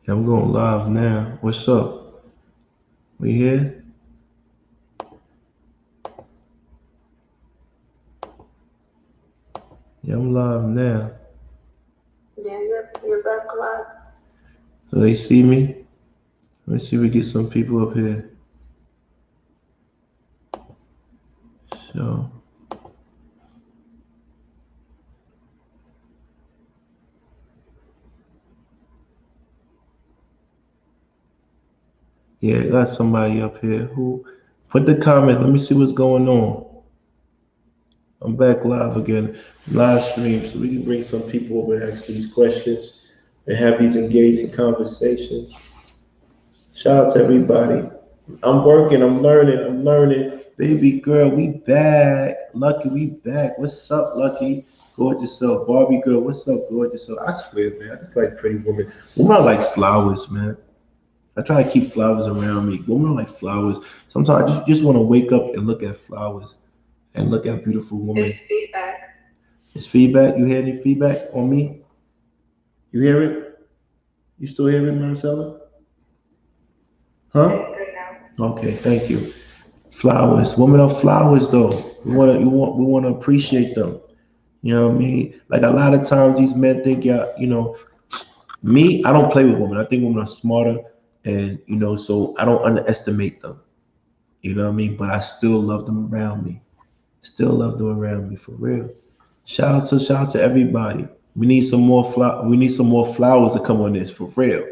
Yeah, I'm going live now. What's up? We here? Yeah, I'm live now. Yeah, you're back live. So they see me? Let's see if we get some people up here. So, yeah, got somebody up here who put the comment. Let me see what's going on. I'm back live again, live stream, so we can bring some people over and ask these questions and have these engaging conversations. Shout out to everybody. I'm working, I'm learning. Baby girl, we back. Lucky, we back. What's up, Lucky? Gorgeous self. Barbie girl, what's up, gorgeous self? I swear, man, I just like pretty women. Women are like flowers, man. I try to keep flowers around me. Women are like flowers. Sometimes I just want to wake up and look at flowers and look at beautiful women. There's feedback. It's feedback. You hear any feedback on me? You hear it? You still hear it, Marcella? Yeah, Huh? it's good now. Okay, thank you. Flowers. Women are flowers though. We wanna appreciate them. You know what I mean? Like a lot of times these men think, yeah, me, I don't play with women. I think women are smarter and so I don't underestimate them. You know what I mean? But I still love them around me. Still love them around me for real. Shout out to everybody. We need some more flowers to come on this for real.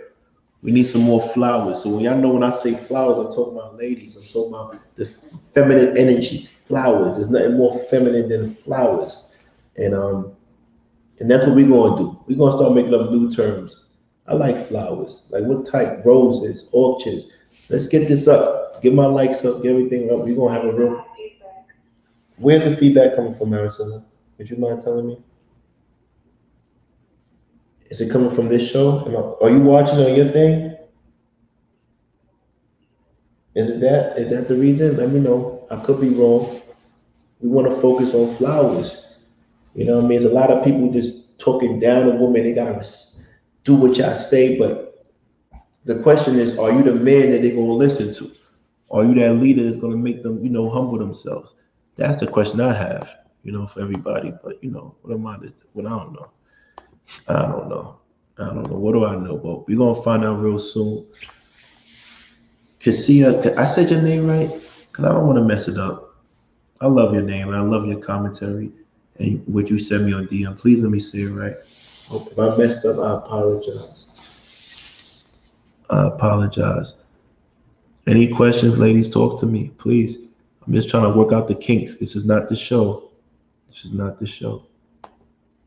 We need some more flowers. So when y'all know when I say flowers, I'm talking about ladies. I'm talking about the feminine energy. Flowers. There's nothing more feminine than flowers. And that's what we're gonna do. We're gonna start making up new terms. I like flowers. Like what type? Roses, orchids. Let's get this up. Get my likes up, get everything up. We're gonna have a There's real no feedback. Where's the feedback coming from, Maricela? Would you mind telling me? Is it coming from this show? Are you watching on your thing? Is it that? Is that the reason? Let me know. I could be wrong. We want to focus on flowers. You know what I mean? There's a lot of people just talking down a woman. They gotta do what y'all say, but the question is, are you the man that they're gonna listen to? Are you that leader that's gonna make them, humble themselves? That's the question I have, for everybody. But what am I? What I don't know. I don't know. I don't know. What do I know? But we're gonna find out real soon. Cassia, I said your name right? Because I don't want to mess it up. I love your name and I love your commentary and what you send me on DM. Please let me say it right. If I messed up, I apologize. I apologize. Any questions, ladies, talk to me, please. I'm just trying to work out the kinks. This is not the show. This is not the show.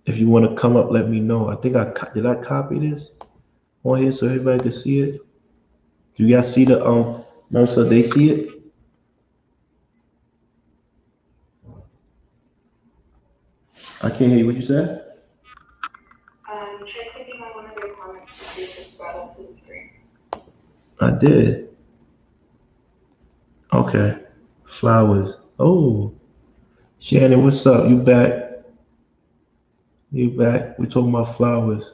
If you want to come up, let me know. I think did I copy this on here so everybody can see it. Do you guys see the Marissa? They see it. I can't hear you. What you said? Try clicking on one of your comments to see if it's brought up to the screen. I did. Okay. Flowers. Oh, Shannon, what's up? You back? You back? We're talking about flowers.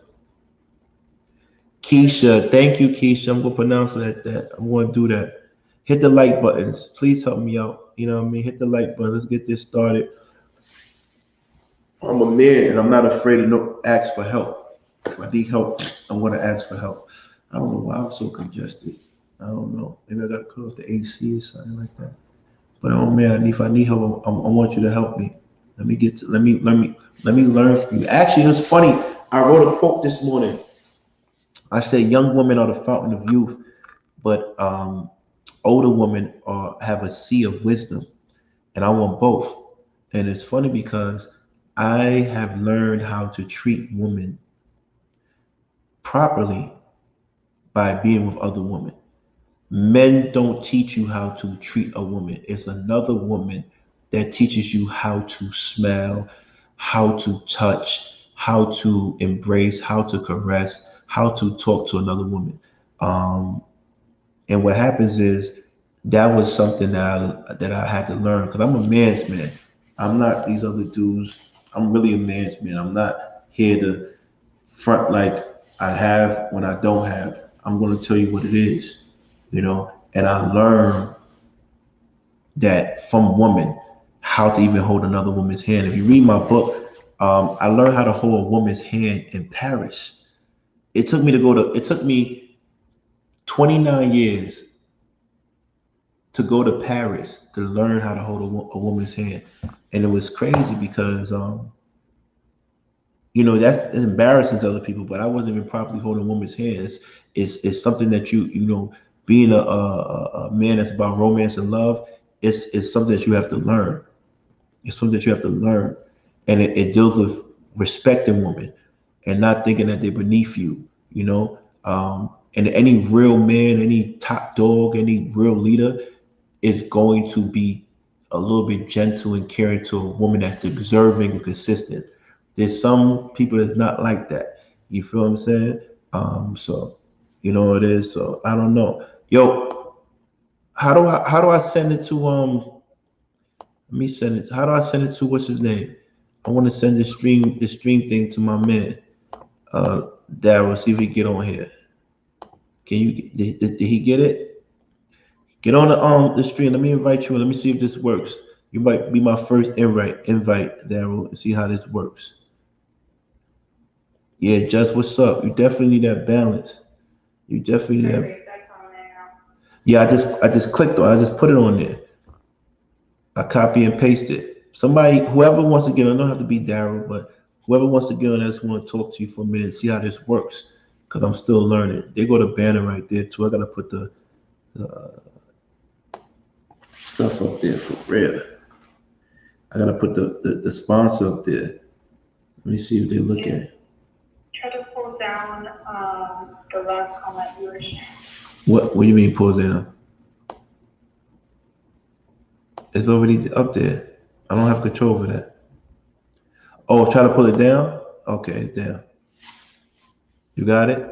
Keisha, thank you, Keisha. I'm gonna pronounce it like that. I'm gonna do that. Hit the like buttons. Please help me out. You know what I mean? Hit the like button. Let's get this started. I'm a man and I'm not afraid to ask for help. If I need help, I'm gonna ask for help. I don't know why I'm so congested. I don't know. Maybe I gotta cut off the AC or something like that. But oh man, if I need help, I want you to help me. Let me get to, let me learn from you. Actually, it was funny. I wrote a quote this morning. I say young women are the fountain of youth, but older women have a sea of wisdom, and I want both. And it's funny because I have learned how to treat women properly by being with other women. Men don't teach you how to treat a woman. It's another woman that teaches you how to smell, how to touch, how to embrace, how to caress, how to talk to another woman. Um, and what happens is that was something that I had to learn because I'm a man's man. I'm not these other dudes. I'm really a man's man. I'm not here to front like I have when I don't have. I'm going to tell you what it is, you know. And I learned that from women how to even hold another woman's hand. If you read my book, I learned how to hold a woman's hand in Paris. It took me 29 years to go to Paris to learn how to hold a woman's hand. And it was crazy because, you know, that's embarrassing to other people, but I wasn't even properly holding a woman's hand. It's something that you know, being a man that's about romance and love, it's something that you have to learn. It's something that you have to learn. And it deals with respecting women and not thinking that they're beneath you, you know. And any real man, any top dog, any real leader is going to be a little bit gentle and caring to a woman that's deserving and consistent. There's some people that's not like that. You feel what I'm saying? So you know what it is. So I don't know. Yo, how do I send it to let me send it. How do I send it to what's his name? I want to send the stream thing to my man. Daryl, see if he get on here. Can you did he get it? Get on the stream. Let me invite you. Let me see if this works. You might be my first invite, Daryl, and see how this works. Yeah, just what's up? You definitely need that balance. You definitely need that. Yeah, I just clicked on. I just put it on there. I copy and paste it. Somebody, whoever wants to get on, don't have to be Daryl, but whoever wants to get on, I just want to talk to you for a minute, see how this works, because I'm still learning. They go to banner right there too. I gotta put the stuff up there for real. I gotta put the sponsor up there. Let me see if they look at it. Try to pull down the last comment you were sharing. What do you mean pull down? It's already up there. I don't have control over that. Oh, try to pull it down? Okay, it's down. You got it?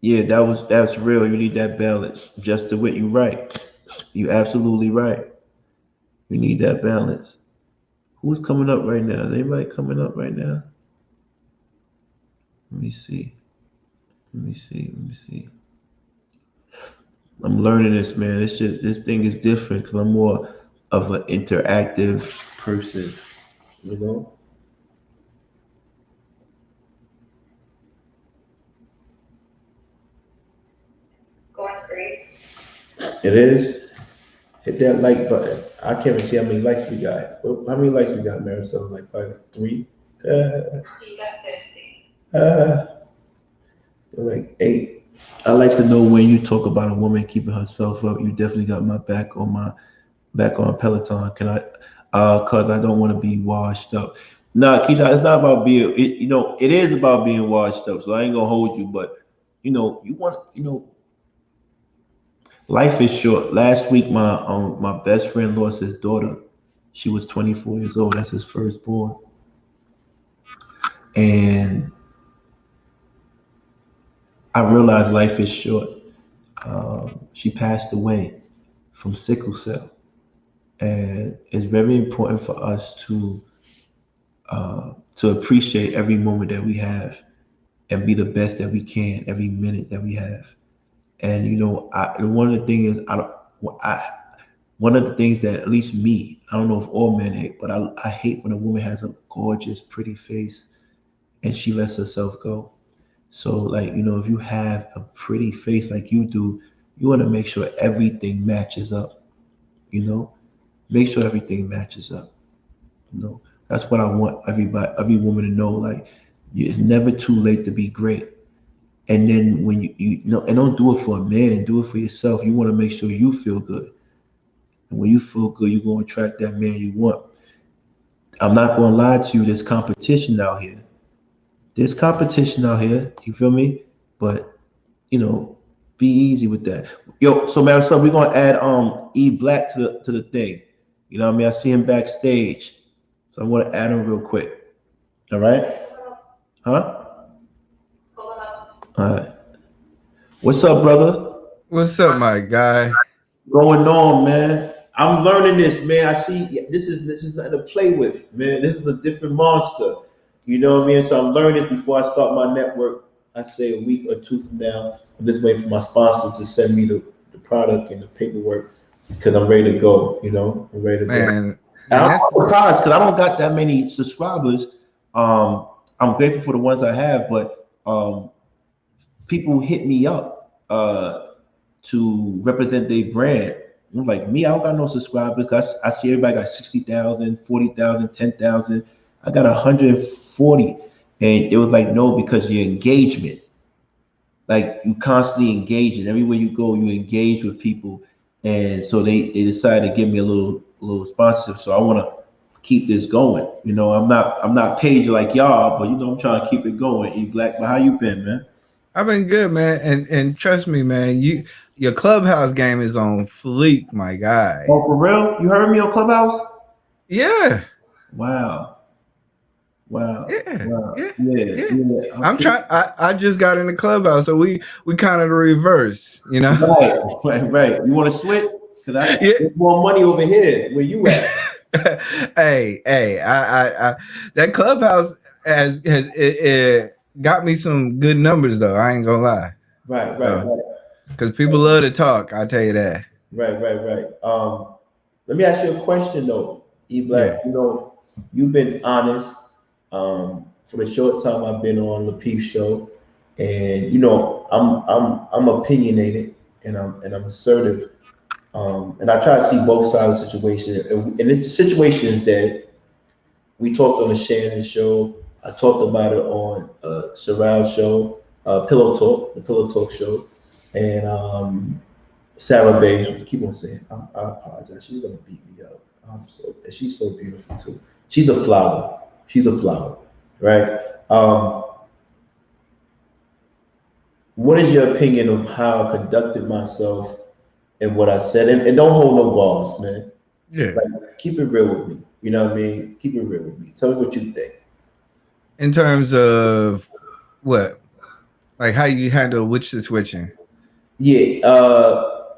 Yeah, that's real. You need that balance. Just the way you right. You absolutely right. You need that balance. Who's coming up right now? Is anybody coming up right now? Let me see. Let me see. Let me see. I'm learning this, man. This thing is different because I'm more of an interactive person, you know? Going great. It is. Hit that like button. I can't even see how many likes we got. How many likes we got, Marisol? Like probably 3? You got 50. Like 8. I like to know when you talk about a woman keeping herself up. You definitely got my back on Peloton. Can I? Cause I don't want to be washed up. Nah, Keisha, it's not about being. You know, it is about being washed up. So I ain't gonna hold you, but you know, you want. You know, life is short. Last week, my best friend lost his daughter. She was 24 years old. That's his firstborn, and I realized life is short. She passed away from sickle cell, and it's very important for us to appreciate every moment that we have and be the best that we can every minute that we have. And you know, one of the things is I one of the things that at least me, I don't know if all men hate, but I hate when a woman has a gorgeous, pretty face and she lets herself go. So like, you know, if you have a pretty face like you do, you want to make sure everything matches up, you know? Make sure everything matches up. You know, that's what I want every woman to know. Like, it's never too late to be great. And then when you know, and don't do it for a man, do it for yourself. You want to make sure you feel good. And when you feel good, you're going to attract that man you want. I'm not going to lie to you. There's competition out here. There's competition out here. You feel me? But you know, be easy with that. Yo, so Marisol, we're gonna add E Black to the thing. You know what I mean? I see him backstage. So I'm gonna add him real quick. All right? Huh? All right. What's up, brother? What's up, my guy? Going on, man? I'm learning this, man. I see this is nothing to play with, man. This is a different monster. You know what I mean? So I'm learning this before I start my network. I say a week or two from now, I'm just waiting for my sponsors to send me the product and the paperwork because I'm ready to go. I'm ready to go. Man, And and I'm that's surprised because I don't got that many subscribers. I'm grateful for the ones I have, but people hit me up to represent their brand. I'm like, me, I don't got no subscribers. I see everybody got 60,000, 40,000, 10,000. I got 140. And it was like, no, because your engagement, like you constantly engaging. Everywhere you go, you engage with people. And so they decided to give me a little sponsorship. So I want to keep this going. I'm not paid like y'all, but I'm trying to keep it going. E Black, but how you been, man? I've been good, man. And trust me, man, your clubhouse game is on fleek, my guy. Oh, for real? You heard me on Clubhouse? Yeah, Wow. Wow. yeah, Wow. yeah, Yeah. yeah. Yeah. I'm trying. I just got in the clubhouse, so we kind of the reverse, you know. Right. Right. Right. You want to switch? Because Yeah. there's more money over here. Where you at? Hey, I that clubhouse has got me some good numbers though. I ain't gonna lie. Right. Right. So, Right. because people love to talk, I tell you that. Right. Right. Right. Let me ask you a question though, E Black. Yeah, You've been honest. For the short time I've been on the Peep Show, and I'm opinionated and I'm assertive. And I try to see both sides of the situation. And it's situations that we talked on the Shannon show. I talked about it on Sherrell's show, Pillow Talk, the Pillow Talk show, and Sarah Bay. I keep on saying, I apologize. She's gonna beat me up. She's so beautiful too. She's a flower. She's a flower, right? What is your opinion of how I conducted myself and what I said? And don't hold no balls, man. yeah. Like, keep it real with me. You know what I mean? Keep it real with me. Tell me what you think. In terms of what, like how you handle which situation. Yeah,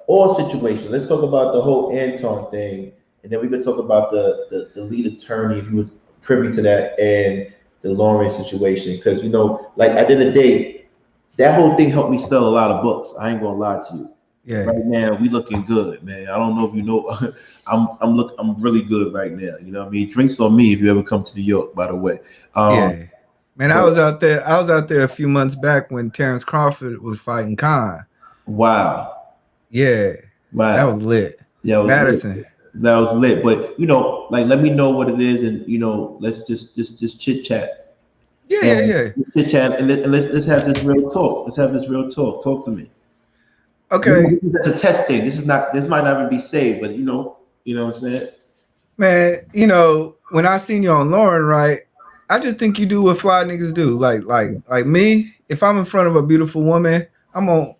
all situations. Let's talk about the whole Anton thing, and then we could talk about the lead attorney if he was privy to that and the Lawrence situation. Because like at the end of the day, that whole thing helped me sell a lot of books. I ain't gonna lie to you. Yeah, Right now, we looking good, man. I don't know if you know, I'm really good right now. You know what I mean? Drinks on me if you ever come to New York, by the way. yeah. Man, I But was out there. I was out there a few months back when Terrence Crawford was fighting Khan. wow, Yeah, that wow, was lit. yeah, it was lit. Madison. That was lit. But like, let me know what it is, and let's just chit chat Yeah, yeah, and yeah. chit chat, and let's have this real talk. Let's have this real talk. Talk to me. Okay, This is a test thing. This is not. This might not even be saved, but what I'm saying. man. When I seen you on Lauren, right? I just think you do what fly niggas do. Like me. If I'm in front of a beautiful woman, I'm on.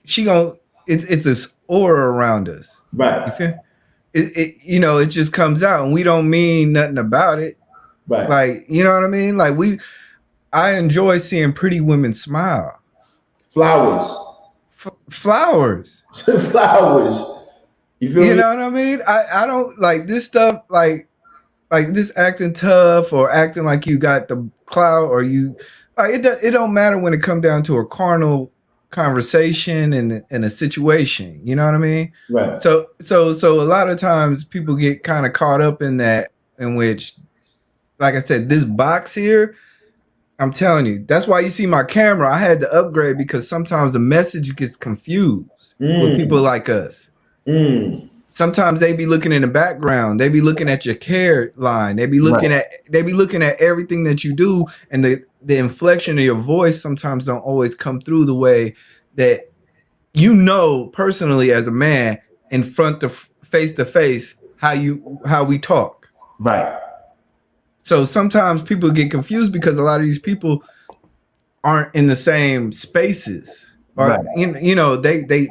She gon' It's this aura around us. You Right, feel? It just comes out, and we don't mean nothing about it. right. Like, you know what I mean? Like I enjoy seeing pretty women smile. Flowers. Flowers. Flowers. You feel You me? know what I mean? I don't like this stuff like this acting tough or acting like you got the clout or you like it don't matter when it come down to a carnal conversation and a situation. You know what I mean? Right. So a lot of times people get kind of caught up in that in which, like I said, this box here, I'm telling you, that's why you see my camera. I had to upgrade because sometimes the message gets confused with people Mm, like us. mm. Sometimes they be looking in the background. They be looking at your care line. Right. They be looking at everything that you do, and the inflection of your voice sometimes don't always come through the way that personally as a man in front of face to face how we talk. Right. So sometimes people get confused because a lot of these people aren't in the same spaces, or Right.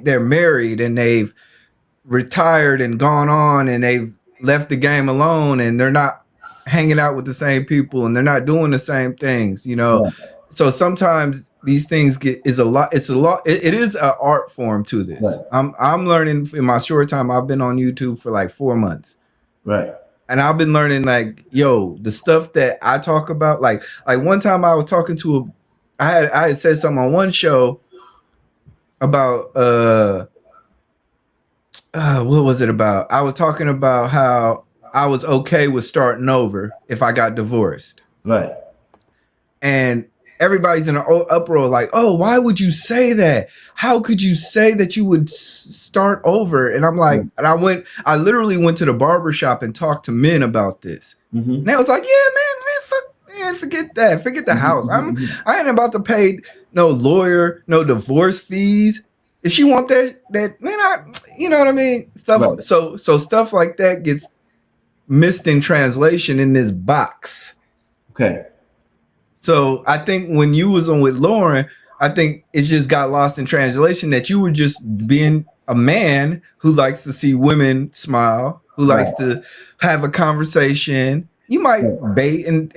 they're married and they've retired and gone on and they've left the game alone and they're not hanging out with the same people and they're not doing the same things. Right. So sometimes these things it is an art form to this. Right. I'm learning in my short time. I've been on YouTube for like 4 months, Right. and I've been learning, like, yo, the stuff that I talk about, like one time I was talking to I had said something on one show about what was it about? I was talking about how I was okay with starting over if I got divorced. Right. And everybody's in an uproar like, oh, why would you say that? How could you say that you would start over? And I'm like, and I literally went to the barber shop and talked to men about this. Mm-hmm. And I was like, forget that. Forget the house. I ain't about to pay no lawyer, no divorce fees. If she want that man, you know what I mean? Stuff. Right. So stuff like that gets missed in translation in this box. Okay. So I think when you was on with Lauren, I think it just got lost in translation that you were just being a man who likes to see women smile, who likes to have a conversation. You might bait and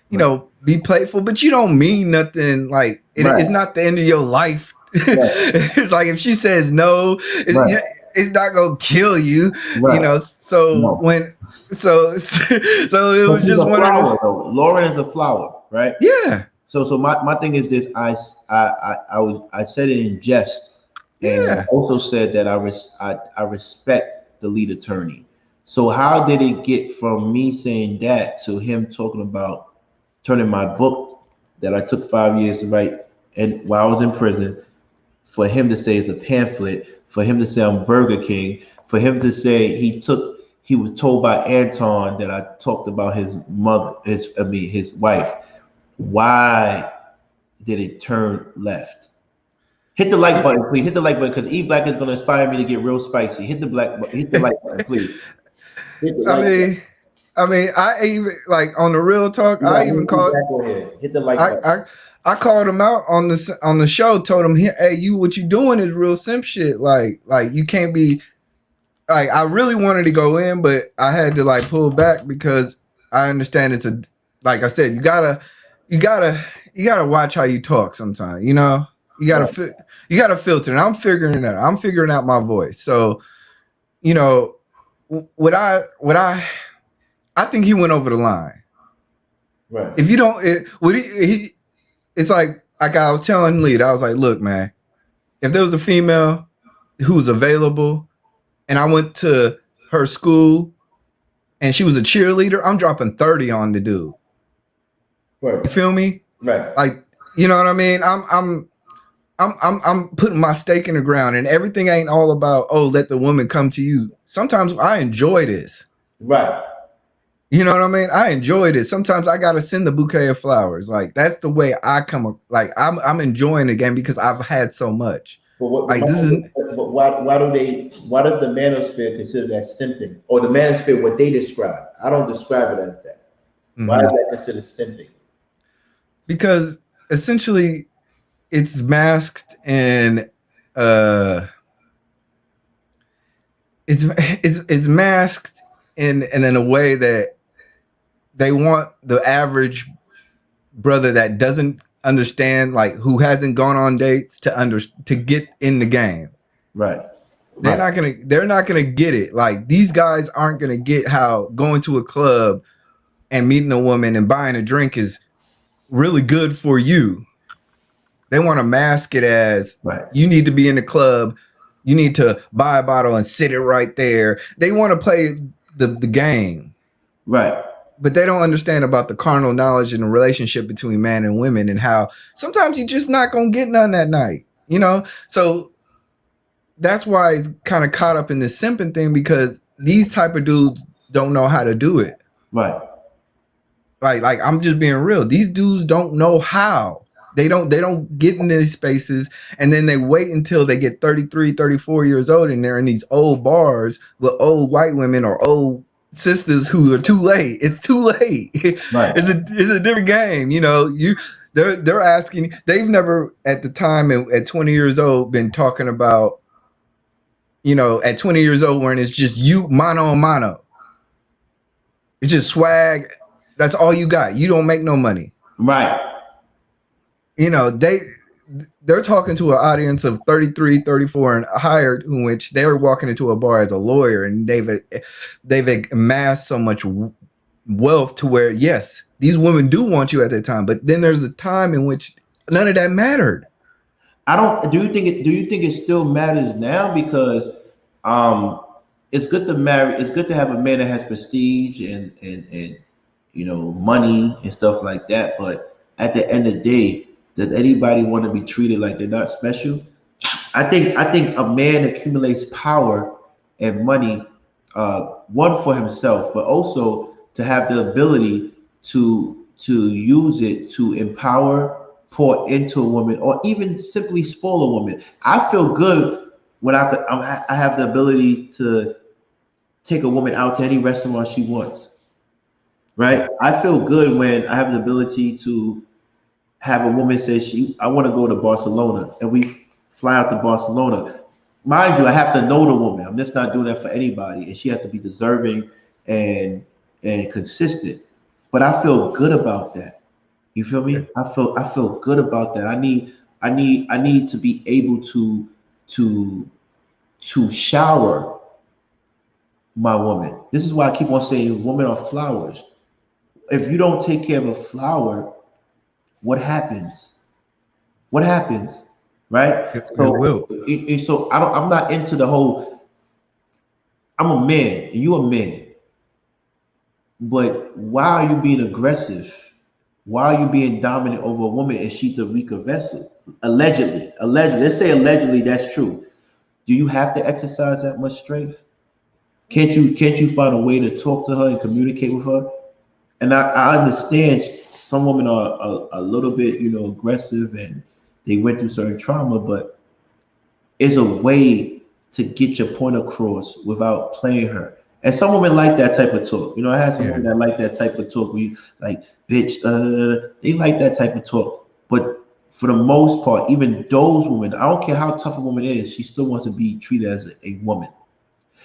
you know, be playful, but you don't mean nothing. Like it's not the end of your life. It's like if she says no, it's not gonna kill you. You know. So so it was just one of the. Lauren is a flower, right? Yeah. So my thing is this: I said it in jest, and I also said that I respect the lead attorney. So how did it get from me saying that to him talking about turning my book that I took 5 years to write and while I was in prison, for him to say it's a pamphlet, for him to say I'm Burger King, for him to say he was told by Anton that I talked about his mother, his wife. Why did it turn left? Hit the like button, please. Hit the like button because E Black is going to inspire me to get real spicy. Hit the like button, please. I mean, I even like on the real talk. I even called. Hit the like button. I called him out on the show. Told him, hey, what you doing is real simp shit. Like you can't be. Like I really wanted to go in, but I had to like pull back because I understand it's a. Like I said, you gotta watch how you talk sometimes. You know, you gotta filter. And I'm figuring it out. I'm figuring out my voice. So, you know. What I think he went over the line. Right. If you don't, it's like I was telling Lead, I was like, look, man, if there was a female who was available, and I went to her school, and she was a cheerleader, I'm dropping 30 on the dude. Right. You feel me? Right. Like, you know what I mean? I'm putting my stake in the ground, and everything ain't all about, oh, let the woman come to you. Sometimes I enjoy this. Right. You know what I mean? I enjoy this. Sometimes I gotta send the bouquet of flowers. Like that's the way I come. Like I'm enjoying the game because I've had so much. But why does the manosphere consider that simping, or the manosphere what they describe? I don't describe it as that. Mm-hmm. Why is that considered simping? Because essentially, it's masked in it's masked in a way that they want the average brother that doesn't understand, like who hasn't gone on dates to get in the game. Right. They're not gonna get it. Like these guys aren't gonna get how going to a club and meeting a woman and buying a drink is really good for you. They want to mask it as you need to be in the club. You need to buy a bottle and sit it right there. They want to play the game. Right. But they don't understand about the carnal knowledge and the relationship between man and women and how sometimes you're just not going to get none that night, you know? So that's why it's kind of caught up in this simping thing because these type of dudes don't know how to do it. Right. Like I'm just being real. These dudes don't know how. They don't get in these spaces and then they wait until they get 33, 34 years old and they're in these old bars with old white women or old sisters who are too late. It's too late. Right. It's a different game. You know, they're asking, they've never at the time at 20 years old been talking about, you know, at 20 years old when it's just you mano a mano. It's just swag. That's all you got. You don't make no money. Right. You know, they're talking to an audience of 33, 34 and higher, in which they were walking into a bar as a lawyer and they've amassed so much wealth to where, yes, these women do want you at that time, but then there's a time in which none of that mattered. I don't. Do you think it still matters now? Because um, it's good to marry. It's good to have a man that has prestige and money and stuff like that. But at the end of the day, does anybody want to be treated like they're not special? I think a man accumulates power and money, one for himself, but also to have the ability to use it to empower, pour into a woman, or even simply spoil a woman. I feel good when I have the ability to take a woman out to any restaurant she wants. Right? I feel good when I have the ability to have a woman say I want to go to Barcelona, and we fly out to Barcelona. Mind you, I have to know the woman. I'm just not doing that for anybody, and she has to be deserving and consistent. But I feel good about that. You feel me? I feel good about that. I need to be able to shower my woman. This is why I keep on saying women are flowers. If you don't take care of a flower, what happens? What happens? Right? It will. So I'm not into the whole. I'm a man, and you a man. But why are you being aggressive? Why are you being dominant over a woman and she's the weaker vessel? Allegedly. Let's say allegedly that's true. Do you have to exercise that much strength? Can't you find a way to talk to her and communicate with her? And I understand some women are a little bit, aggressive and they went through certain trauma, but it's a way to get your point across without playing her. And some women like that type of talk. I had some women that like that type of talk. We like, bitch, they like that type of talk. But for the most part, even those women, I don't care how tough a woman is, she still wants to be treated as a woman.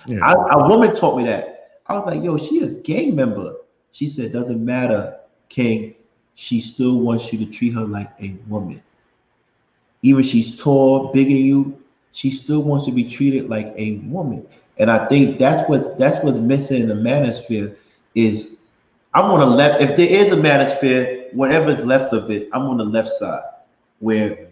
Yeah. A woman taught me that. I was like, yo, she a gang member. She said, doesn't matter, King. She still wants you to treat her like a woman. Even she's tall, bigger than you, she still wants to be treated like a woman. And I think that's what's missing in the manosphere is I'm on the left. If there is a manosphere, whatever's left of it, I'm on the left side, where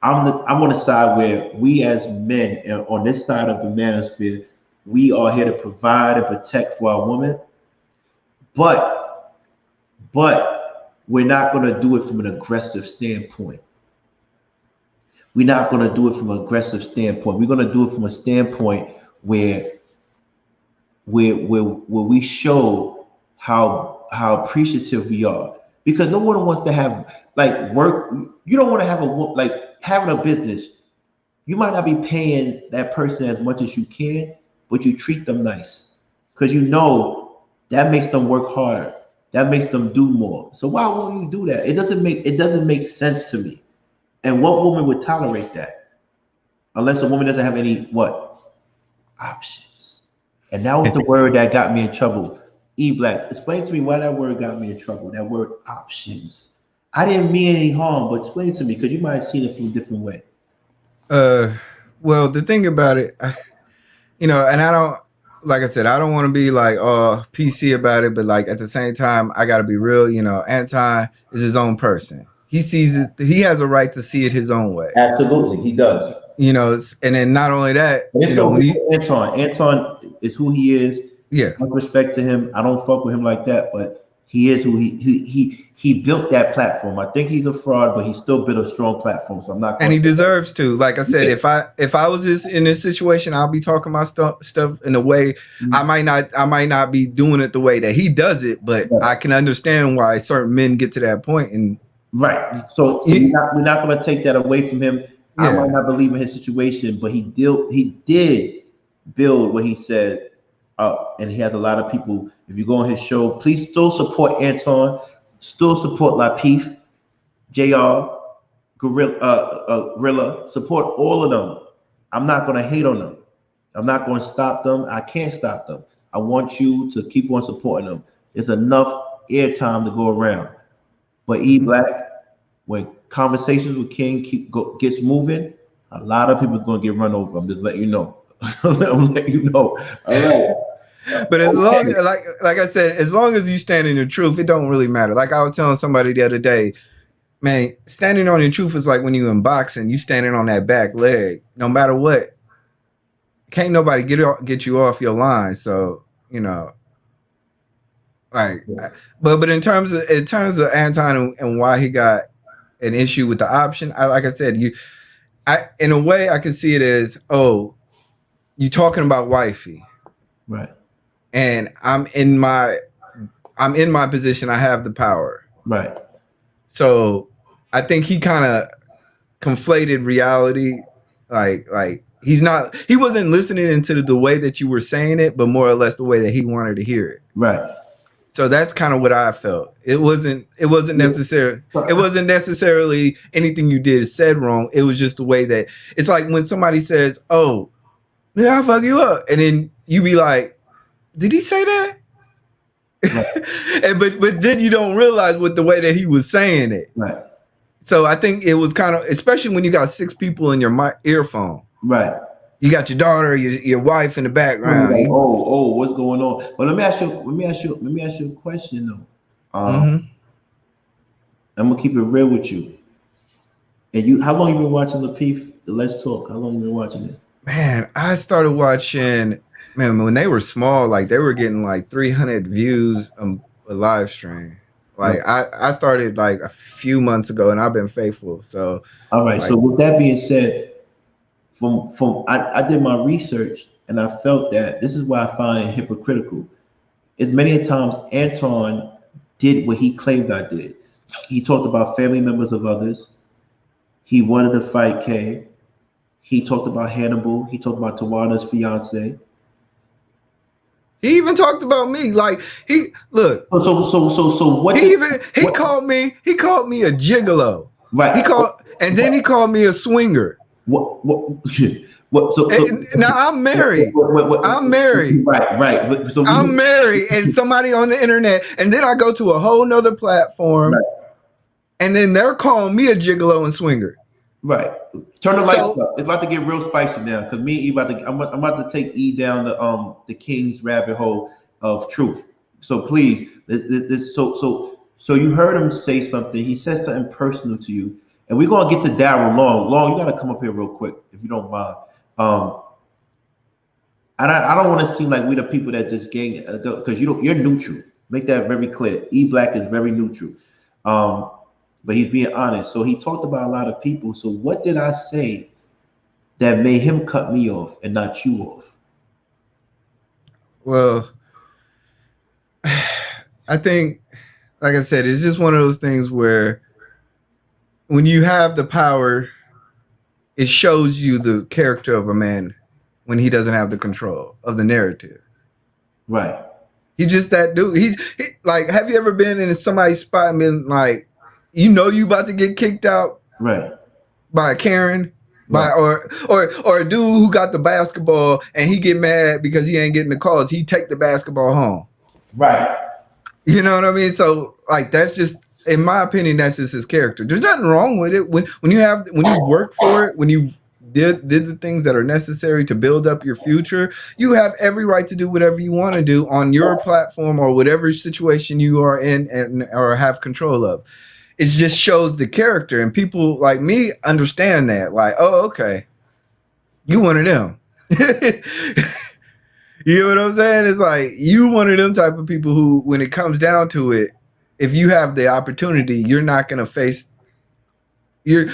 I'm on the side where we as men on this side of the manosphere, we are here to provide and protect for our women. But we're not going to do it from an aggressive standpoint. We're not going to do it from an aggressive standpoint. We're going to do it from a standpoint where we show how appreciative we are. Because no one wants to have like work. You don't want to have having a business. You might not be paying that person as much as you can, but you treat them nice because that makes them work harder. That makes them do more. So why won't you do that? It doesn't make sense to me. And what woman would tolerate that? Unless a woman doesn't have any options. And that was the word that got me in trouble. E-Black, explain to me why that word got me in trouble. That word options. I didn't mean any harm, but explain to me because you might have seen it from a different way. Well, the thing about it, and I don't, like I said, I don't want to be like PC about it, but like at the same time, I got to be real. Anton is his own person. He sees it. He has a right to see it his own way. Absolutely, he does. And then not only that, Anton is who he is. Yeah, much respect to him. I don't fuck with him like that, but he is who he built that platform. I think he's a fraud, but he still built a strong platform. So I'm not. And he deserves to. Like I said, if I was in this situation, I'll be talking my stuff in a way. I might not be doing it the way that he does it, but I can understand why certain men get to that point. And right. So we're not going to take that away from him. I might not believe in his situation, but he did build what he said up, and he has a lot of people. If you go on his show, please still support Anton, still support Lapeef, JR, Gorilla, support all of them. I'm not going to hate on them. I'm not going to stop them. I can't stop them. I want you to keep on supporting them. There's enough airtime to go around. But E-Black, when Conversations with King gets moving, a lot of people are going to get run over. I'm just letting you know. I'm letting you know. All right. But as long like I said, as long as you stand in your truth, it don't really matter. Like I was telling somebody the other day, man, standing on your truth is like when you in boxing, you standing on that back leg. No matter what, can't nobody get you off your line. So you know, like, but in terms of Anton and why he got an issue with the option, like I said, in a way I can see it as, oh, you talking about wifey, right? And I'm in my position. I have the power, right? So I think he kind of conflated reality, like he wasn't listening into the way that you were saying it, but more or less the way that he wanted to hear it. Right. So that's kind of what I felt. It wasn't necessarily anything you did said wrong. It was just the way that it's like when somebody says, "Oh, yeah, I'll fuck you up," and then you be like, "Did he say that?" Right. but then you don't realize with the way that he was saying it. Right. So I think it was kind of, especially when you got 6 people in your earphone. Right. You got your daughter, your wife in the background. Like, what's going on? But let me ask you a question though. I'm gonna keep it real with you. And how long you been watching the Let's Talk? How long you been watching it? Man, I started watching. Man, when they were small, like they were getting like 300 views a live stream. Like I started like a few months ago, and I've been faithful. So all right. Like, so with that being said, I did my research, and I felt that this is why I find it hypocritical. As many times Anton did what he claimed I did. He talked about family members of others. He wanted to fight Kay. He talked about Hannibal. He talked about Tawana's fiance. He even talked about me. Like he look. So what? He called me a gigolo. Right. Then he called me a swinger. What? So now I'm married. I'm married. Right. So I'm married, and somebody on the internet, and then I go to a whole nother platform, and then they're calling me a gigolo and swinger. Right. Turn the lights up. It's about to get real spicy now, because me and E I'm about to take E down the King's rabbit hole of truth. So please, so you heard him say something. He said something personal to you, and we're gonna get to Daryl Long. Long, you gotta come up here real quick if you don't mind. And I don't want to seem like we're the people that just gang, because you're neutral. Make that very clear. E Black is very neutral. But he's being honest. So he talked about a lot of people. So what did I say that made him cut me off and not you off? Well, I think, like I said, it's just one of those things where when you have the power, it shows you the character of a man when he doesn't have the control of the narrative. Right. He's just that dude. He like, have you ever been in somebody's spot and been like, you about to get kicked out, right, by a Karen, or a dude who got the basketball and he get mad because he ain't getting the calls. He take the basketball home, right? You know what I mean? So like, that's just, in my opinion, that's just his character. There's nothing wrong with it when you work for it, when you did the things that are necessary to build up your future. You have every right to do whatever you want to do on your platform or whatever situation you are in or have control of. It just shows the character, and people like me understand that. Like, oh, okay, you one of them. You know what I'm saying? It's like, you one of them type of people who, when it comes down to it, if you have the opportunity, you're not gonna face. You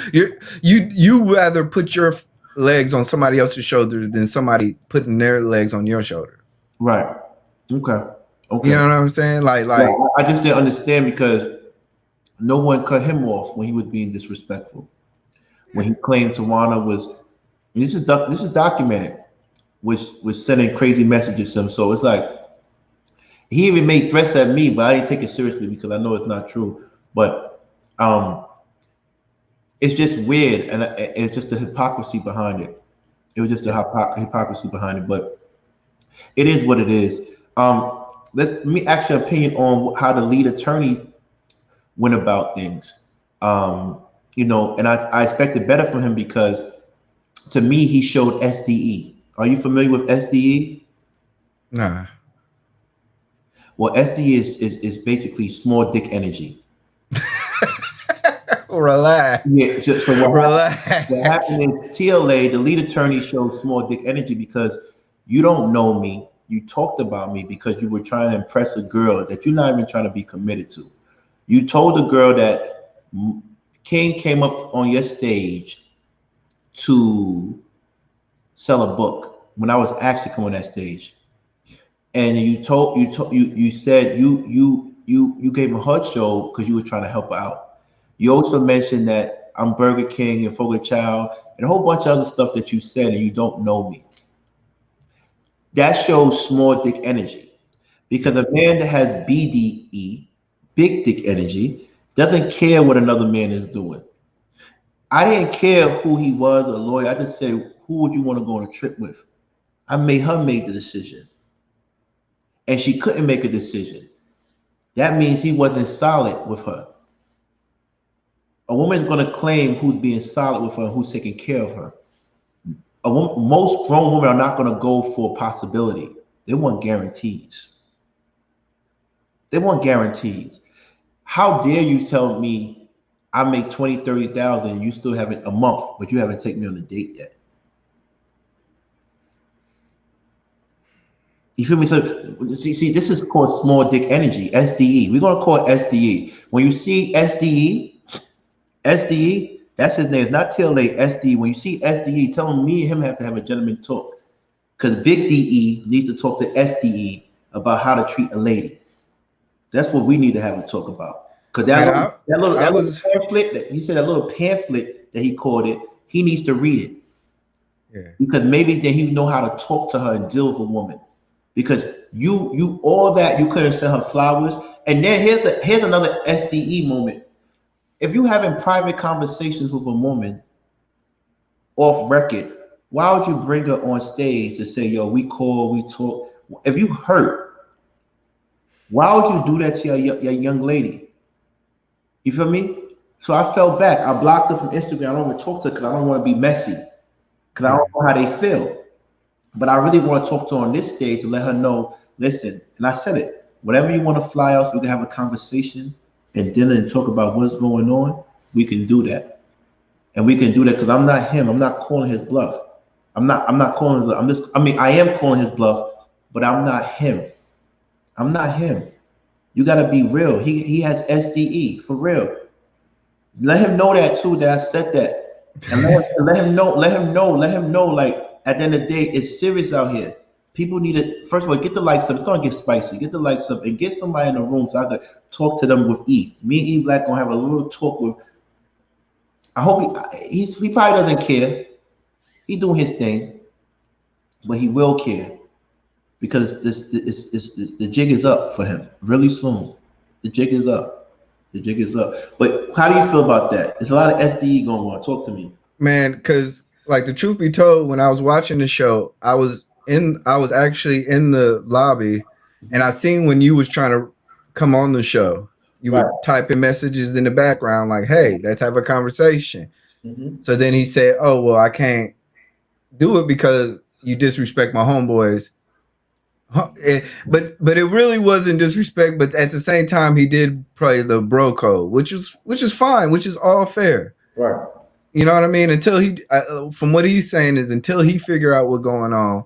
rather put your legs on somebody else's shoulders than somebody putting their legs on your shoulder. Right. Okay. You know what I'm saying? Like I just didn't understand, because no one cut him off when he was being disrespectful. When he claimed Tawana was, this is documented, was sending crazy messages to him. So it's like, he even made threats at me, but I didn't take it seriously because I know it's not true. But it's just weird, and it's just the hypocrisy behind it. It was just the hypocrisy behind it, but it is what it is. Let me ask your opinion on how the lead attorney went about things. And I expected better from him, because to me he showed SDE. Are you familiar with SDE? Nah. Well, SDE is basically small dick energy. Relax. Yeah. So what Relax. happened is TLA, the lead attorney, showed small dick energy because you don't know me. You talked about me because you were trying to impress a girl that you're not even trying to be committed to. You told the girl that King came up on your stage to sell a book when I was actually coming on that stage, and you said you gave him a hard show because you were trying to help her out. You also mentioned that I'm Burger King and Fogle Child and a whole bunch of other stuff that you said, and you don't know me. That shows small dick energy because a man that has BDE, big dick energy, doesn't care what another man is doing. I didn't care who he was, a lawyer. I just said, who would you want to go on a trip with? I made her make the decision, and she couldn't make a decision. That means he wasn't solid with her. A woman's going to claim who's being solid with her, who's taking care of her. Most grown women are not going to go for a possibility. They want guarantees. They want guarantees. How dare you tell me I make 20, 30,000 and you still haven't a month, but you haven't taken me on a date yet? You feel me? So see, this is called small dick energy, SDE. We're gonna call it SDE. When you see SDE, that's his name. It's not TLA, SDE. When you see SDE, tell him me and him have to have a gentleman talk. Because Big DE needs to talk to SDE about how to treat a lady. That's what we need to have a talk about. Because that little pamphlet that he said, that little pamphlet that he called it, he needs to read it. Yeah. Because maybe then he know how to talk to her and deal with a woman. Because you all that you couldn't send her flowers. And then here's another SDE moment. If you having private conversations with a woman off record, why would you bring her on stage to say, yo, we call, we talk? If you hurt, why would you do that to your young lady? You feel me? So I fell back. I blocked her from Instagram. I don't want to talk to her because I don't want to be messy. Because I don't know how they feel. But I really want to talk to her on this stage to let her know, listen, and I said it, whatever you want to fly out so we can have a conversation and dinner and talk about what's going on, we can do that. And we can do that because I'm not him. I'm not calling his bluff. I'm not calling his, I am calling his bluff, but I'm not him. I'm not him. You got to be real. He has SDE, for real. Let him know that too, that I said that. And let him know, like, at the end of the day, it's serious out here. People need to, first of all, get the likes up. It's going to get spicy. Get the likes up and get somebody in the room so I could talk to them with E. Me and E Black going to have a little talk with, I hope he probably doesn't care. He doing his thing, but he will care because the jig is up for him really soon. The jig is up. The jig is up. But how do you feel about that? There's a lot of SDE going on. Talk to me. Man, because like the truth be told, when I was watching the show, I was actually in the lobby, and I seen when you was trying to come on the show, you were typing messages in the background like, "Hey, let's have a conversation." Mm-hmm. So then he said, "Oh well, I can't do it because you disrespect my homeboys." But it really wasn't disrespect. But at the same time, he did play the bro code, which is fine, which is all fair. Right. You know what I mean? Until he, from what he's saying is, until he figure out what's going on.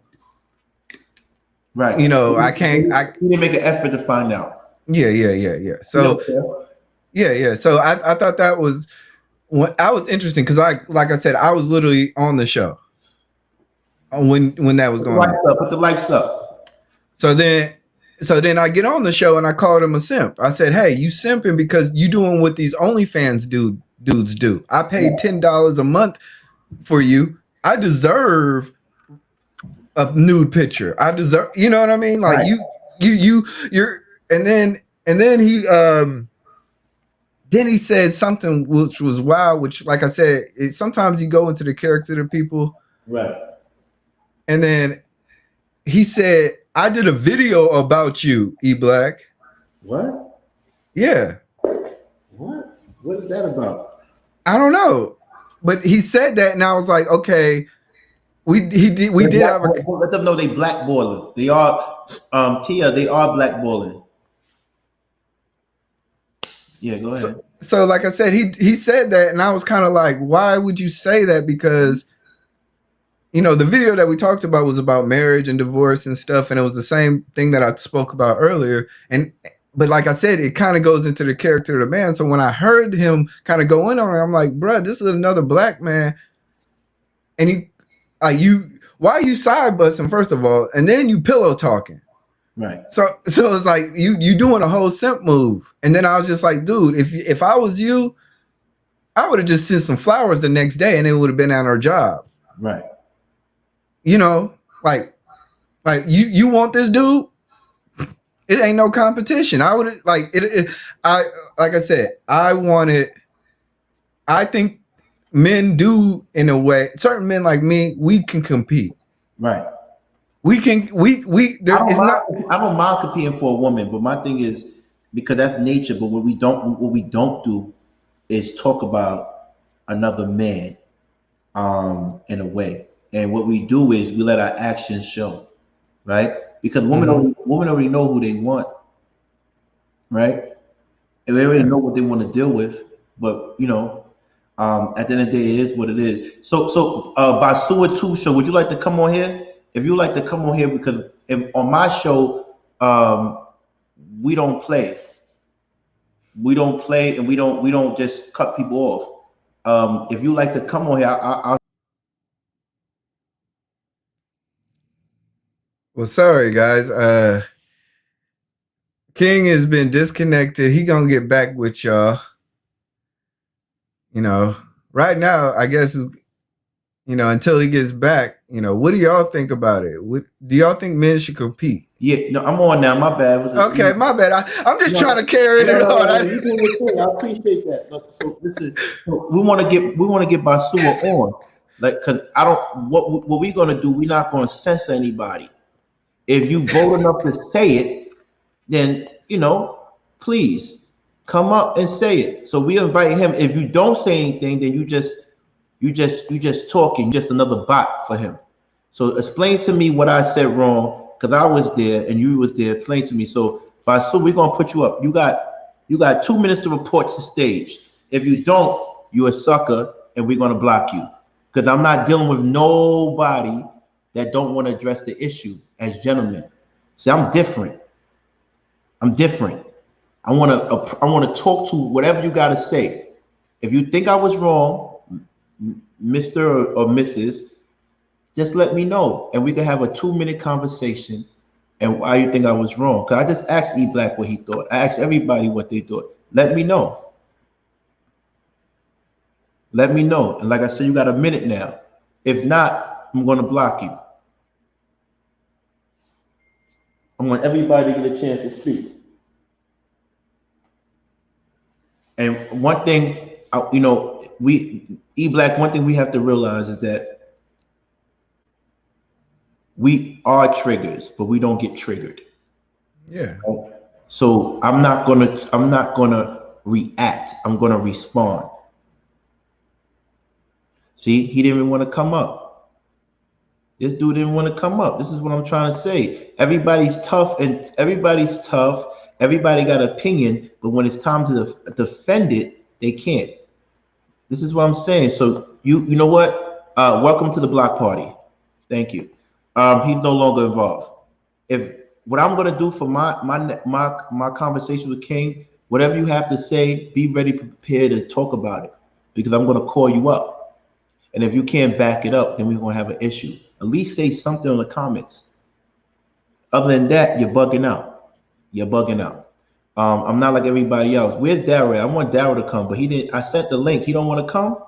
Right. You know, I can't. He didn't make an effort to find out. Yeah. So, yeah. So I thought that was interesting because like I said, I was literally on the show when that was going on. Put the lights up. So then I get on the show and I called him a simp. I said, "Hey, you simping because you doing what these OnlyFans dudes do. I paid $10 a month for you. I deserve a nude picture. I deserve, you know what I mean? Like you're, and then he said something which was wild, which, like I said, sometimes you go into the character of people. Right. And then he said, "I did a video about you, E Black." What? Yeah. What? What is that about? I don't know, but he said that, and I was like, okay, we did have a. Let them know they blackballers. They are Tia. They are blackballing. Yeah, go ahead. So like I said, he said that, and I was kind of like, why would you say that? Because the video that we talked about was about marriage and divorce and stuff, and it was the same thing that I spoke about earlier. But like I said, it kind of goes into the character of the man. So when I heard him kind of go in on it, I'm like, bruh, this is another black man, and why are you side busting first of all, and then you pillow talking. Right. So it's like you doing a whole simp move, and then I was just like, dude, if I was you, I would have just sent some flowers the next day, and it would have been at our job. Right. Like you want this dude? It ain't no competition. I would like it. Like I said, I think men do in a way. Certain men like me, we can compete. Right. We can. I don't mind competing for a woman, but my thing is because that's nature. But what we don't do is talk about another man, in a way. And what we do is we let our actions show, right? Because women already know who they want, right? And they already know what they want to deal with. But at the end of the day, it is what it is. So Basua 2 show, would you like to come on here? If you like to come on here, because on my show, we don't play. We don't play, and we don't just cut people off. If you like to come on here, I'll. Well, sorry guys. King has been disconnected. He gonna get back with y'all. Right now, I guess until he gets back. What do y'all think about it? Do y'all think men should compete? Yeah, no, I'm on now. My bad. Okay, my bad. I'm just trying to carry it on. I appreciate that. Look, so we want to get Basua on, like, because I don't. What we're gonna do? We're not gonna censor anybody. If you vote enough to say it, then please come up and say it. So we invite him. If you don't say anything, then you just talking, just another bot for him. So explain to me what I said wrong, because I was there and you was there. Explain to me. So Basu, we're gonna put you up. You got 2 minutes to report to stage. If you don't, you're a sucker, and we're gonna block you. Because I'm not dealing with nobody that don't want to address the issue as gentlemen. See, I'm different. I want to talk to whatever you got to say. If you think I was wrong, Mr. or Mrs., just let me know, and we can have a 2-minute conversation and why you think I was wrong. Because I just asked E Black what he thought. I asked everybody what they thought. Let me know. And like I said, you got a minute now. If not, I'm going to block you. I want everybody to get a chance to speak. And one thing, E Black, one thing we have to realize is that we are triggers, but we don't get triggered. Yeah. So I'm not gonna react. I'm gonna respond. See, he didn't even want to come up. This dude didn't want to come up. This is what I'm trying to say. Everybody's tough. Everybody got an opinion, but when it's time to defend it, they can't. This is what I'm saying. So you know what? Welcome to the block party. Thank you. He's no longer involved. If what I'm gonna do for my conversation with King, whatever you have to say, be ready, prepared to talk about it, because I'm gonna call you up. And if you can't back it up, then we're gonna have an issue. At least say something in the comments. Other than that, you're bugging out. I'm not like everybody else. Where's Daryl? I want Daryl to come, but he didn't. I sent the link. He don't want to come.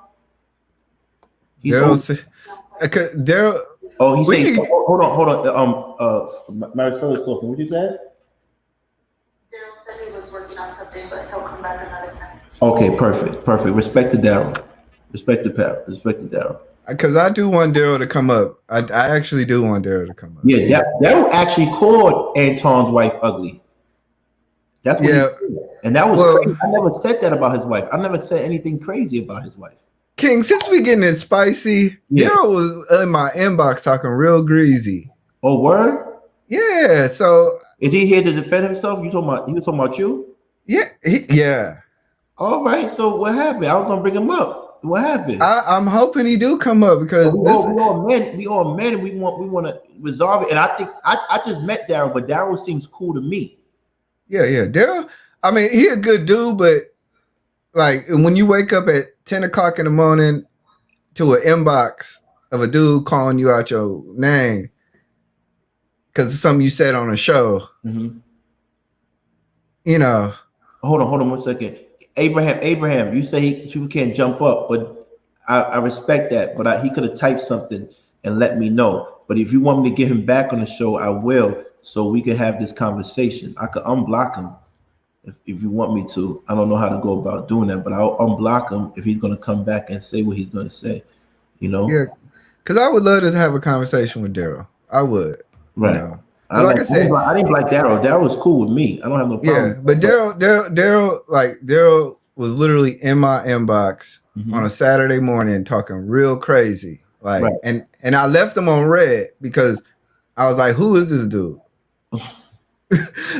Daryl. Oh, he said. Hold on. Marisol is talking. What you said? Daryl said he was working on something, but he'll come back another time. Okay, perfect. Respect to Daryl. Respect to Daryl. Because I do want Daryl to come up. I actually do want Daryl to come up. Yeah, Daryl actually called Anton's wife ugly. That's what he said. And that was crazy. I never said that about his wife. I never said anything crazy about his wife. King, since we getting it spicy, Daryl was in my inbox talking real greasy. Oh, word? Yeah. So is he here to defend himself? He was talking about you? Yeah. All right. So what happened? I was gonna bring him up. What happened? I'm hoping he do come up because we all men. We all men, and we want to resolve it. And I think I just met Daryl, but Daryl seems cool to me. Yeah, Daryl. I mean, he a good dude, but like when you wake up at 10 o'clock in the morning to an inbox of a dude calling you out your name because it's something you said on a show, you know. Hold on 1 second. Abraham, you say people can't jump up, but I respect that. But he could have typed something and let me know. But if you want me to get him back on the show, I will, so we can have this conversation. I could unblock him if you want me to. I don't know how to go about doing that, but I'll unblock him if he's going to come back and say what he's going to say. You know? Yeah, because I would love to have a conversation with Daryl. I would. Right. You know? Like I said, I didn't like Daryl. Daryl was cool with me. I don't have no problem. Yeah, but Daryl was literally in my inbox on a Saturday morning talking real crazy. Like, right. and I left him on red because I was like, who is this dude?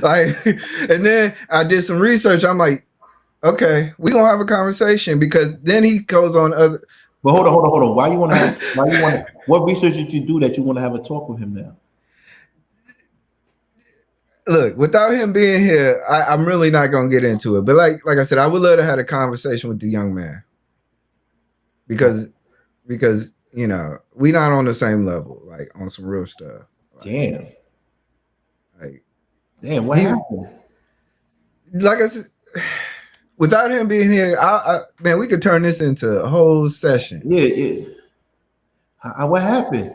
Like, and then I did some research. I'm like, okay, we're gonna have a conversation because then he goes on other. But hold on. Why you want to? What research did you do that you want to have a talk with him now? Look, without him being here, I'm really not gonna get into it. But like I said, I would love to have a conversation with the young man because you know we not on the same level, like on some real stuff. Like, damn, what happened? Like I said, without him being here, man, we could turn this into a whole session. Yeah. What happened?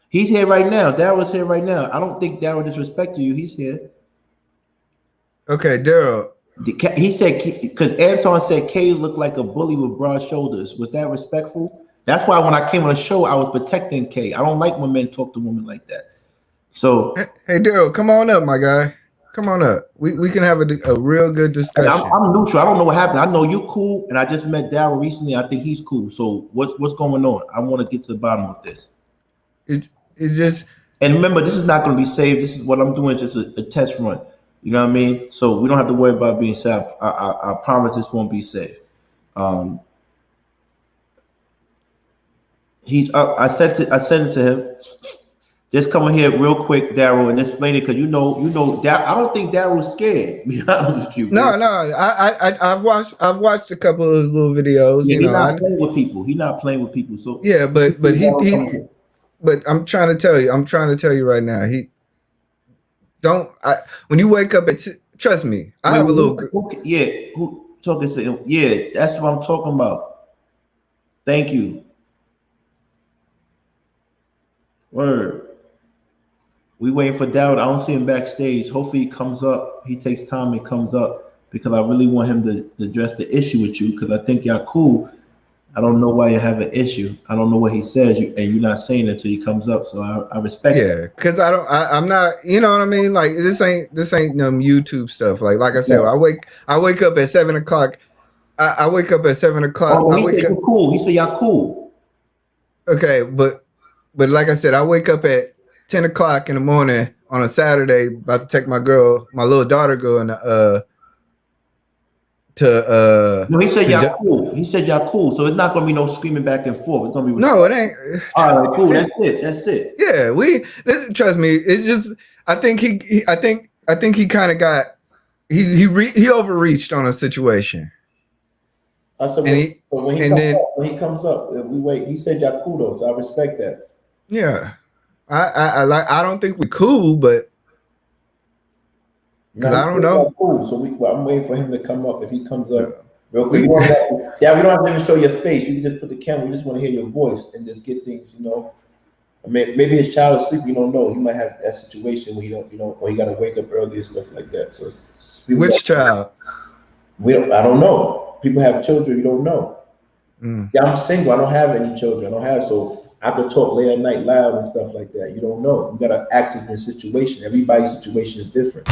He's here right now. Daryl's here right now. I don't think Daryl disrespected you. He's here. Okay, Daryl. He said, because Anton said Kay looked like a bully with broad shoulders. Was that respectful? That's why when I came on the show, I was protecting Kay. I don't like when men talk to women like that. So, hey Daryl, come on up, my guy. Come on up. We can have a real good discussion. I'm neutral. I don't know what happened. I know you cool, and I just met Daryl recently. I think he's cool. So what's going on? I want to get to the bottom of this. It just, and remember, this is not going to be saved. This is what I'm doing, just a test run. You know what I mean? So we don't have to worry about being saved. I promise this won't be saved. He's up. I sent it to him. Just come in here real quick, Daryl, and explain it because you know. I don't think Daryl's scared. To be honest with you. No. I've watched a couple of his little videos. Yeah, he's not playing with people. He's not playing with people. So yeah, but he. But I'm trying to tell you right now. When you wake up trust me, I have a little. Who talking to him? Yeah, that's what I'm talking about. Thank you. Word. We waiting for Daryl. I don't see him backstage. Hopefully he comes up. He takes time and comes up because I really want him to address the issue with you because I think y'all cool. I don't know why you have an issue. I don't know what he says, and you're not saying it until he comes up. So I respect. Yeah, because I'm not. You know what I mean? Like this ain't YouTube stuff. Like I said, I wake up at 7 o'clock. I wake up at 7 o'clock. Oh, he said you're cool. He said y'all cool. Okay, but like I said, I wake up at 10 o'clock in the morning on a Saturday, about to take my little daughter going no, he said y'all cool. He said y'all cool. So it's not gonna be no screaming back and forth. It's gonna be no, it ain't. All right, cool. That's it. Yeah, trust me. It's just I think he kind of got he overreached on a situation. So when he comes up, we wait. He said y'all cool though, so I respect that. Yeah, I don't think we cool, but. Because I don't know. Cool. So I'm waiting for him to come up. If he comes up real quick, we don't have to even show your face. You can just put the camera. We just want to hear your voice and just get things. I mean, maybe his child is asleep. You don't know. He might have that situation where or he got to wake up early and stuff like that. So which child? I don't know. People have children. You don't know. Yeah, I'm single. I don't have any children. So I could talk late at night loud and stuff like that. You don't know. You got to ask him in a situation. Everybody's situation is different.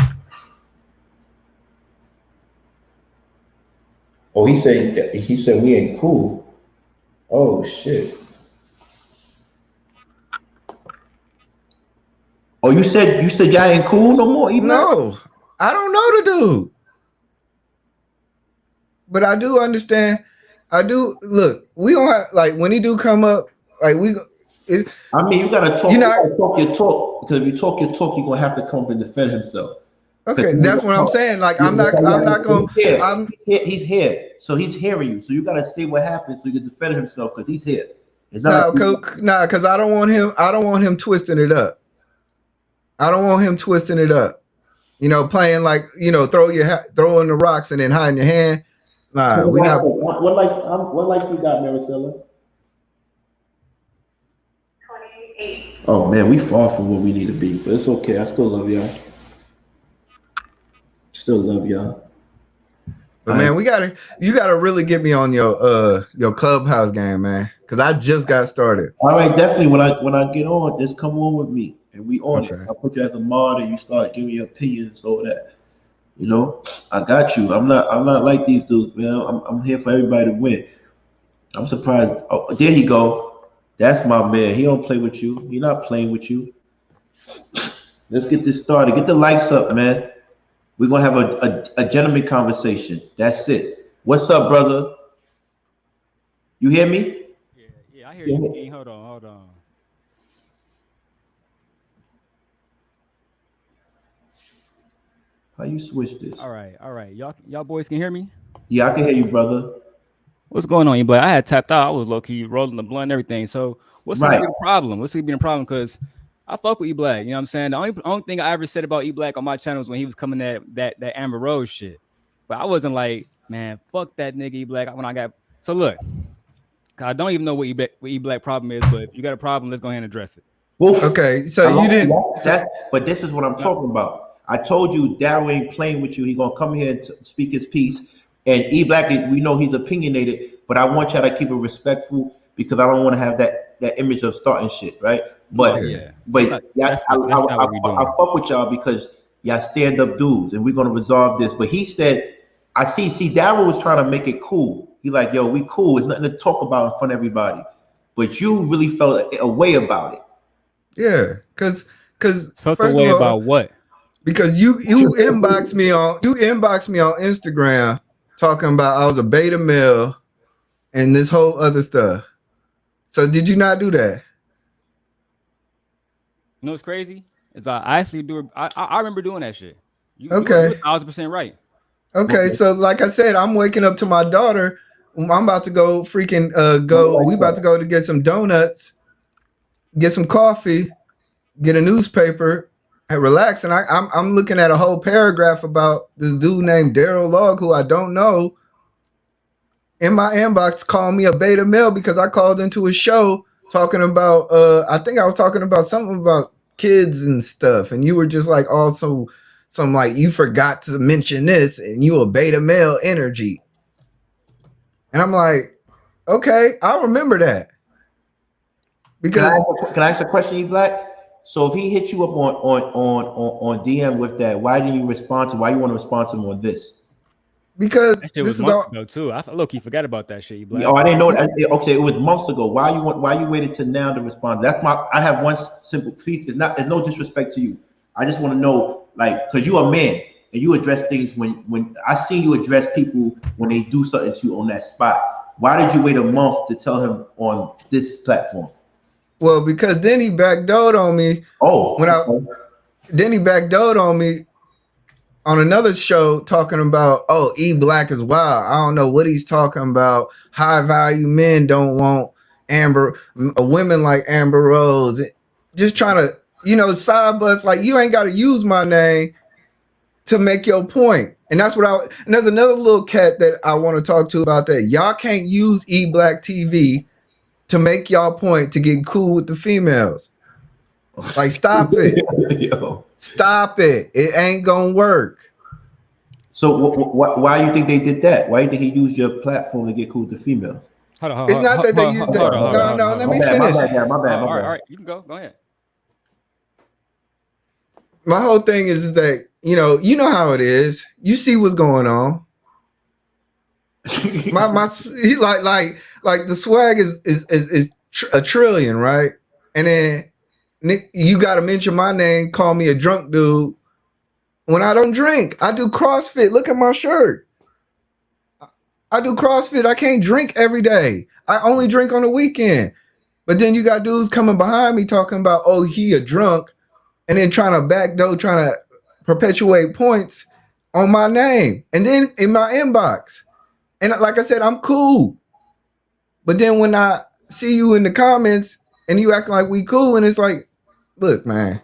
Oh, he said we ain't cool. Oh shit. Oh, you said y'all ain't cool no more? No, I don't know the dude. but I do understand. I do look. We don't have like when he do come up. Like we, it, I mean, you gotta talk. you You know. gotta talk your talk because if you talk your talk, you're gonna have to come up and defend himself. Because Okay, that's what I'm saying. Like I'm not. I'm not going. he's here. I'm He's here, so he's hearing you. So you gotta say what happened so you can defend himself because he's here. It's not no, like nah, because I don't want him. I don't want him twisting it up. I don't want him twisting it up. You know, playing like throwing the rocks and then hiding your hand. Nah, we not. what life you got, Maricela? 28. Oh man, we far from where we need to be, but it's okay. I still love y'all. Still love y'all. But man, you gotta really get me on your clubhouse game, man. Cause I just got started. All right, definitely. When I get on, just come on with me, and we on it. Okay. I'll put you as a mod, and you start giving your opinions so that you know I got you. I'm not like these dudes, man. I'm here for everybody to win. I'm surprised. Oh, there you go. That's my man. He don't play with you. He not playing with you. Let's get this started. Get the likes up, man. We're gonna have a gentleman conversation. That's it. What's up, brother? You hear me? Yeah, I hear you, King. Hold on. How you switch this? All right. Y'all boys can hear me? Yeah, I can hear you, brother. What's going on, you boy? I had tapped out. I was low key rolling the blunt and everything. So what's gonna Right. be the problem? What's gonna be the problem? Because I fuck with E Black. You know what I'm saying? The only thing I ever said about E Black on my channel was when he was coming that Amber Rose shit. But I wasn't like, man, fuck that nigga E Black. When I got so look, 'cause I don't even know what E Black problem is. But if you got a problem, let's go ahead and address it. Wolf. Okay, so you didn't. But this is what I'm talking about. I told you Daryl ain't playing with you. He gonna come here and speak his piece. And E Black, we know he's opinionated, but I want y'all to keep it respectful because I don't want to have that image of starting shit, right? But That's not what we doing. I fuck with y'all because y'all stand up dudes, and we're gonna resolve this. But he said, I see Daryl was trying to make it cool. He like, yo, we cool. It's nothing to talk about in front of everybody. But you really felt a way about it. Yeah, because Felt first the way of all, about what? because you inboxed me on Instagram talking about I was a beta male and this whole other stuff. So did you not do that? You know what's crazy? Is I actually do. I remember doing that shit. Okay. You 1,000% right. Okay, so like I said, I'm waking up to my daughter. I'm about to go we about to go to get some donuts, get some coffee, get a newspaper, and relax. And I'm looking at a whole paragraph about this dude named Daryl Log, who I don't know, in my inbox calling me a beta male because I called into a show talking about I think I was talking about something about kids and stuff, and you were just like also some like you forgot to mention this and you a beta male energy. And I'm like, okay, I'll remember that. Because Can I ask a question, E Black? So if he hit you up on DM with that, why didn't you respond to? Why you want to respond to him on this? Because That shit this was is months all ago too. I low key forgot about that shit. You Black. Oh, I didn't know. Okay, it was months ago. Why you waited till now to respond? I have one simple piece. It's no disrespect to you. I just want to know, like, because you're a man and you address things when I seen you address people when they do something to you on that spot. Why did you wait a month to tell him on this platform? well, because then he backdoored on me. Oh, Then he backdoored on me on another show talking about, oh, E Black is wild. I don't know what he's talking about. High value men don't want women like Amber Rose. Just trying to, side bust like you ain't got to use my name to make your point. And that's and there's another little cat that I want to talk to about that. Y'all can't use E Black TV to make y'all point to get cool with the females. Like, stop it. Yo. Stop it. It ain't gonna work. So why do you think they did that? Why do you think he used your platform to get cool with the females? Hold on. It's not that they use that. No, let me finish. My bad. All right. You can go. Go ahead. My whole thing is that, you know how it is. You see what's going on. He like the swag is a trillion, right? And then you got to mention my name, call me a drunk dude when I don't drink. I do CrossFit. Look at my shirt. I do CrossFit. I can't drink every day. I only drink on the weekend. But then you got dudes coming behind me talking about, oh, he a drunk, and then trying to backdoor, trying to perpetuate points on my name. And then in my inbox. And like I said, I'm cool. But then when I see you in the comments and you acting like we cool, and it's like, look, man,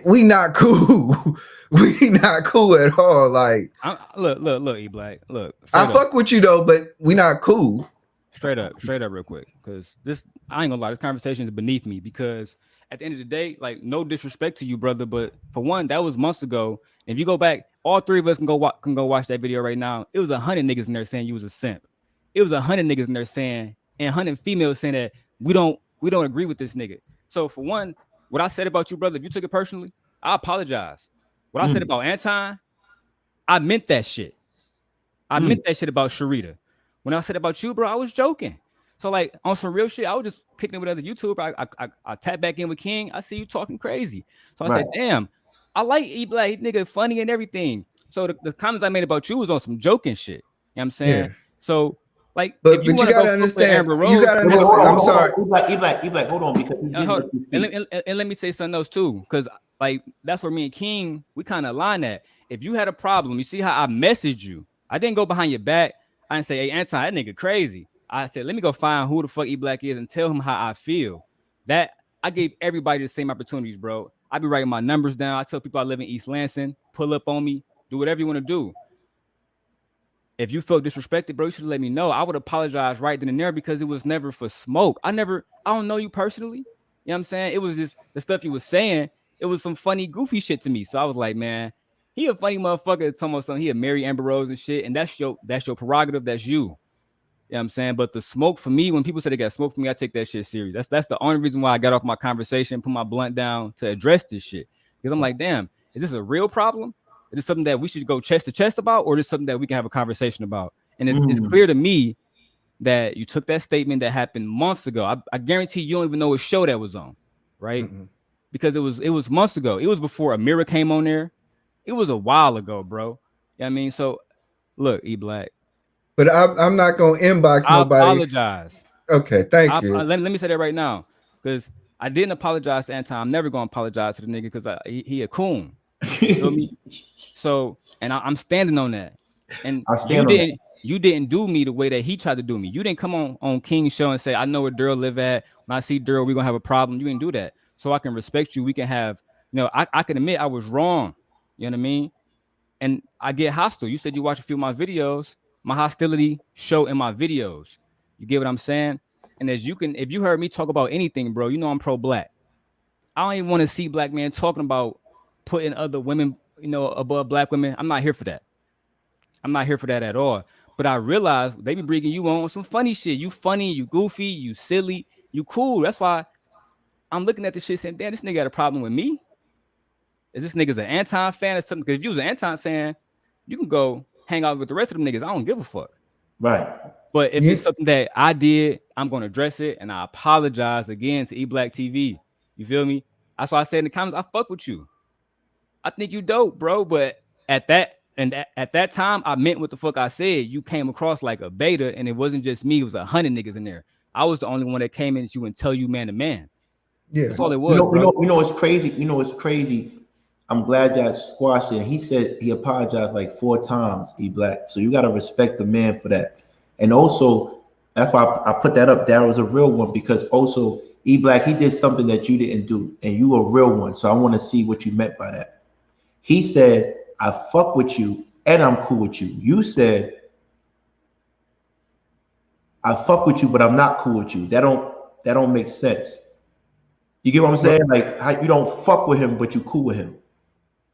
we not cool. We not cool at all. Like, look, E Black. Look, I fuck with you though, but we not cool. Straight up, real quick, because this, I ain't gonna lie, this conversation is beneath me, because at the end of the day, like, no disrespect to you, brother, but for one, that was months ago. If you go back, all three of us can go watch that video right now. It was 100 niggas in there saying you was a simp. It was 100 niggas in there saying, and 100 females saying that we don't agree with this nigga. So for one, what I said about you, brother, if you took it personally, I apologize. What I said about Anton, I meant that shit. I meant that shit about Sharita. When I said about you, bro, I was joking. So like on some real shit, I was just picking it with other YouTubers. I tap back in with King. I see you talking crazy. So I said, damn, I like E Black, nigga, funny and everything. So the comments I made about you was on some joking shit. You know what I'm saying? Yeah. So like, but you gotta understand. You gotta understand. I'm sorry. E Black, hold on, because and let me say something else too, because like that's where me and King, we kind of align at. If you had a problem, you see how I messaged you. I didn't go behind your back. I didn't say, hey, Anton, that nigga crazy. I said, let me go find who the fuck E Black is and tell him how I feel. That I gave everybody the same opportunities, bro. I be writing my numbers down. I tell people I live in East Lansing, pull up on me, do whatever you want to do. If you felt disrespected, bro, you should let me know. I would apologize right then and there, because it was never for smoke. I don't know you personally. You know what I'm saying? It was just the stuff you was saying. It was some funny, goofy shit to me. So I was like, man, he a funny motherfucker. Talking about something. He a marry Amber Rose and shit. And that's your prerogative. That's you. You know what I'm saying? But the smoke for me, when people say they got smoke for me, I take that shit serious. That's the only reason why I got off my conversation, put my blunt down to address this shit. Because I'm like, damn, is this a real problem? Is this something that we should go chest to chest about, or is this something that we can have a conversation about? And it's clear to me that you took that statement that happened months ago. I guarantee you don't even know what show that was on, right? Because it was months ago. It was before Amira came on there. It was a while ago, bro. You know what I mean? So look, E Black. But I'm not gonna inbox nobody. I apologize. Okay, thank you. Let me say that right now, because I didn't apologize to Anton. I'm never gonna apologize to the nigga, because he a coon. You feel me? So, and I'm standing on that. And you didn't do me the way that he tried to do me. You didn't come on King's show and say, I know where Daryl live at. When I see Daryl, we're gonna have a problem. You didn't do that. So I can respect you. We can have, I can admit I was wrong. You know what I mean? And I get hostile. You said you watch a few of my videos. My hostility show in my videos. You get what I'm saying? And if you heard me talk about anything, bro, you know I'm pro-black. I don't even want to see black men talking about putting other women, above black women. I'm not here for that. I'm not here for that at all. But I realize they be bringing you on some funny shit. You funny, you goofy, you silly, you cool. That's why I'm looking at this shit saying, damn, this nigga got a problem with me. Is this nigga's an Anton fan or something? Because if you was an Anton fan, you can go hang out with the rest of them niggas. I don't give a fuck. Right. But if it's something that I did, I'm going to address it. And I apologize again to E Black TV. You feel me? That's why I said in the comments, I fuck with you. I think you dope, bro. But at that time, I meant what the fuck I said. You came across like a beta, and it wasn't just me. It was 100 niggas in there. I was the only one that came in at you and tell you man to man. Yeah, that's all it was. Bro. It's crazy. It's crazy. I'm glad y'all squashed it. He said he apologized like 4 times, E Black. So you got to respect the man for that. And also, that's why I put that up. Daryl's a real one, because also E Black, he did something that you didn't do, and you a real one. So I want to see what you meant by that. He said, I fuck with you and I'm cool with you. You said, I fuck with you, but I'm not cool with you. That don't make sense. You get what I'm saying? Like, how you don't fuck with him, but you cool with him.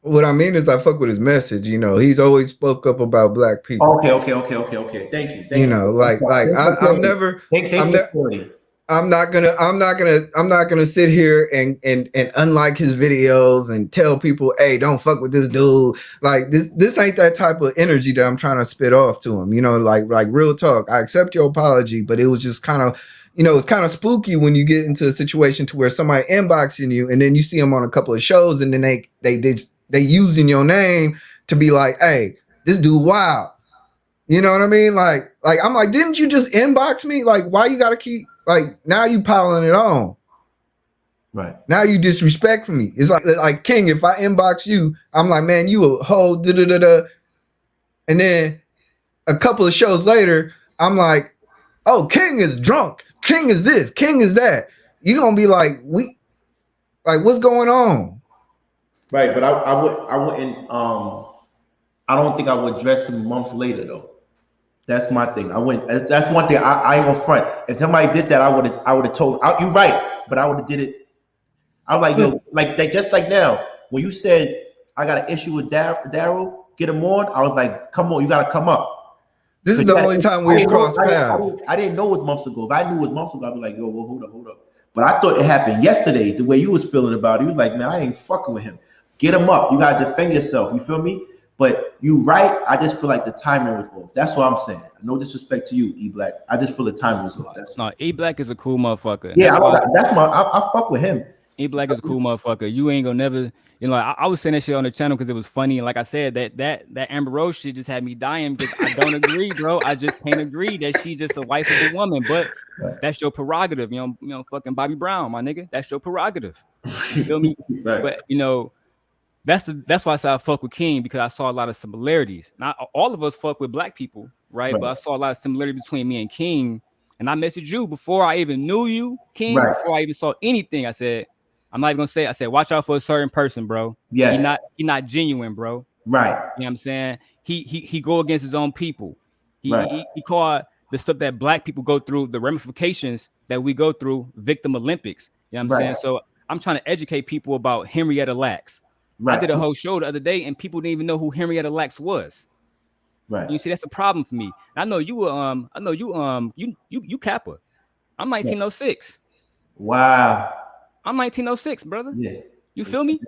What I mean is I fuck with his message. He's always spoke up about black people. Okay. Thank you. I'm never. I'm not gonna sit here and unlike his videos and tell people, hey, don't fuck with this dude. Like this ain't that type of energy that I'm trying to spit off to him. Like real talk. I accept your apology, but it was just kind of, it's kind of spooky when you get into a situation to where somebody inboxing you and then you see them on a couple of shows and then they using your name to be like, hey, this dude wild. You know what I mean? Like I'm like, didn't you just inbox me? Like, why you gotta keep like now you piling it on? Right. Now you disrespect me. It's like King, if I inbox you, I'm like, man, you a whole da-da-da-da. And then a couple of shows later, I'm like, oh, King is drunk. King is this. King is that. You're gonna be like, what's going on? Right, but I wouldn't I don't think I would dress him months later though. That's my thing. I wouldn't. That's one thing. I ain't gonna front. If somebody did that, I would have told. You right, but I would have did it. I'm like, yo, like they just like now when you said I got an issue with Daryl, get him on. I was like, come on, you gotta come up. This is the only time we've crossed paths. I didn't know it was months ago. If I knew it was months ago, I'd be like, yo, well, hold up. But I thought it happened yesterday. The way you was feeling about it, you was like, man, I ain't fucking with him. Get him up. You gotta defend yourself. You feel me? But you right. I just feel like the timing was off. That's what I'm saying. No disrespect to you, E Black. I just feel the timing was off. No, E Black is a cool motherfucker. Yeah, I fuck with him. E Black is a cool motherfucker. You ain't gonna never, you know. I was saying that shit on the channel because it was funny, and like I said, that Amber Rose shit just had me dying because I don't agree, bro. I just can't agree that she's just a wife of a woman. But that's your prerogative, you know, fucking Bobby Brown, my nigga. That's your prerogative. You feel me? Right. But you know. That's why I said I fuck with King because I saw a lot of similarities. Not all of us fuck with black people, right? But I saw a lot of similarity between me and King. And I messaged you before I even knew you, King. Right. Before I even saw anything, I said, I'm not even gonna say. I said, watch out for a certain person, bro. Yes. He not genuine, bro. Right. You know what I'm saying? He go against his own people. He called the stuff that black people go through, the ramifications that we go through, victim Olympics. You know what I'm saying? So I'm trying to educate people about Henrietta Lacks. Right. I did a whole show the other day, and people didn't even know who Henrietta Lacks was. Right. You see, that's a problem for me. I know you Kappa. I'm 1906. Wow. I'm 1906, brother. Yeah. You feel me?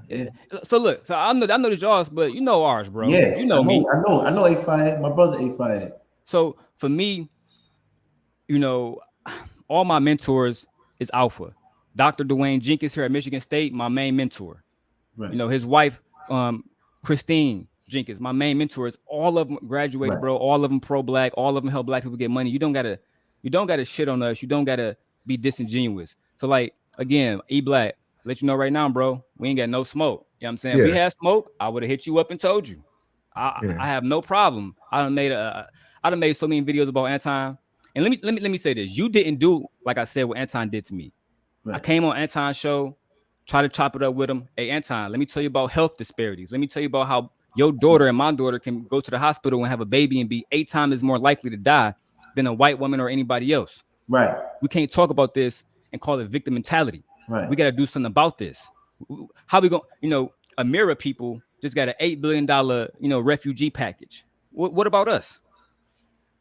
Yeah. So look, so I know the jaws, but you know ours, bro. Yeah. You know me. I know A5. My brother A5. So for me, you know, all my mentors is Alpha. Dr. Dwayne Jenkins here at Michigan State, my main mentor. Right. You know, his wife, Christine Jenkins, my main mentors, all of them graduated, bro. All of them pro-black, all of them help black people get money. You don't gotta shit on us. You don't gotta be disingenuous. So like again, E Black, let you know right now, bro, we ain't got no smoke. You know what I'm saying? If we had smoke, I would have hit you up and told you. I have no problem. I done made so many videos about Anton. And let me say this. You didn't do like I said what Anton did to me. Right. I came on Anton's show. Try to chop it up with him. Hey, Anton, let me tell you about health disparities. Let me tell you about how your daughter and my daughter can go to the hospital and have a baby and be 8 times more likely to die than a white woman or anybody else. Right. We can't talk about this and call it victim mentality. Right. We got to do something about this. How we going to, you know, Amira people just got an $8 billion, refugee package. What about us?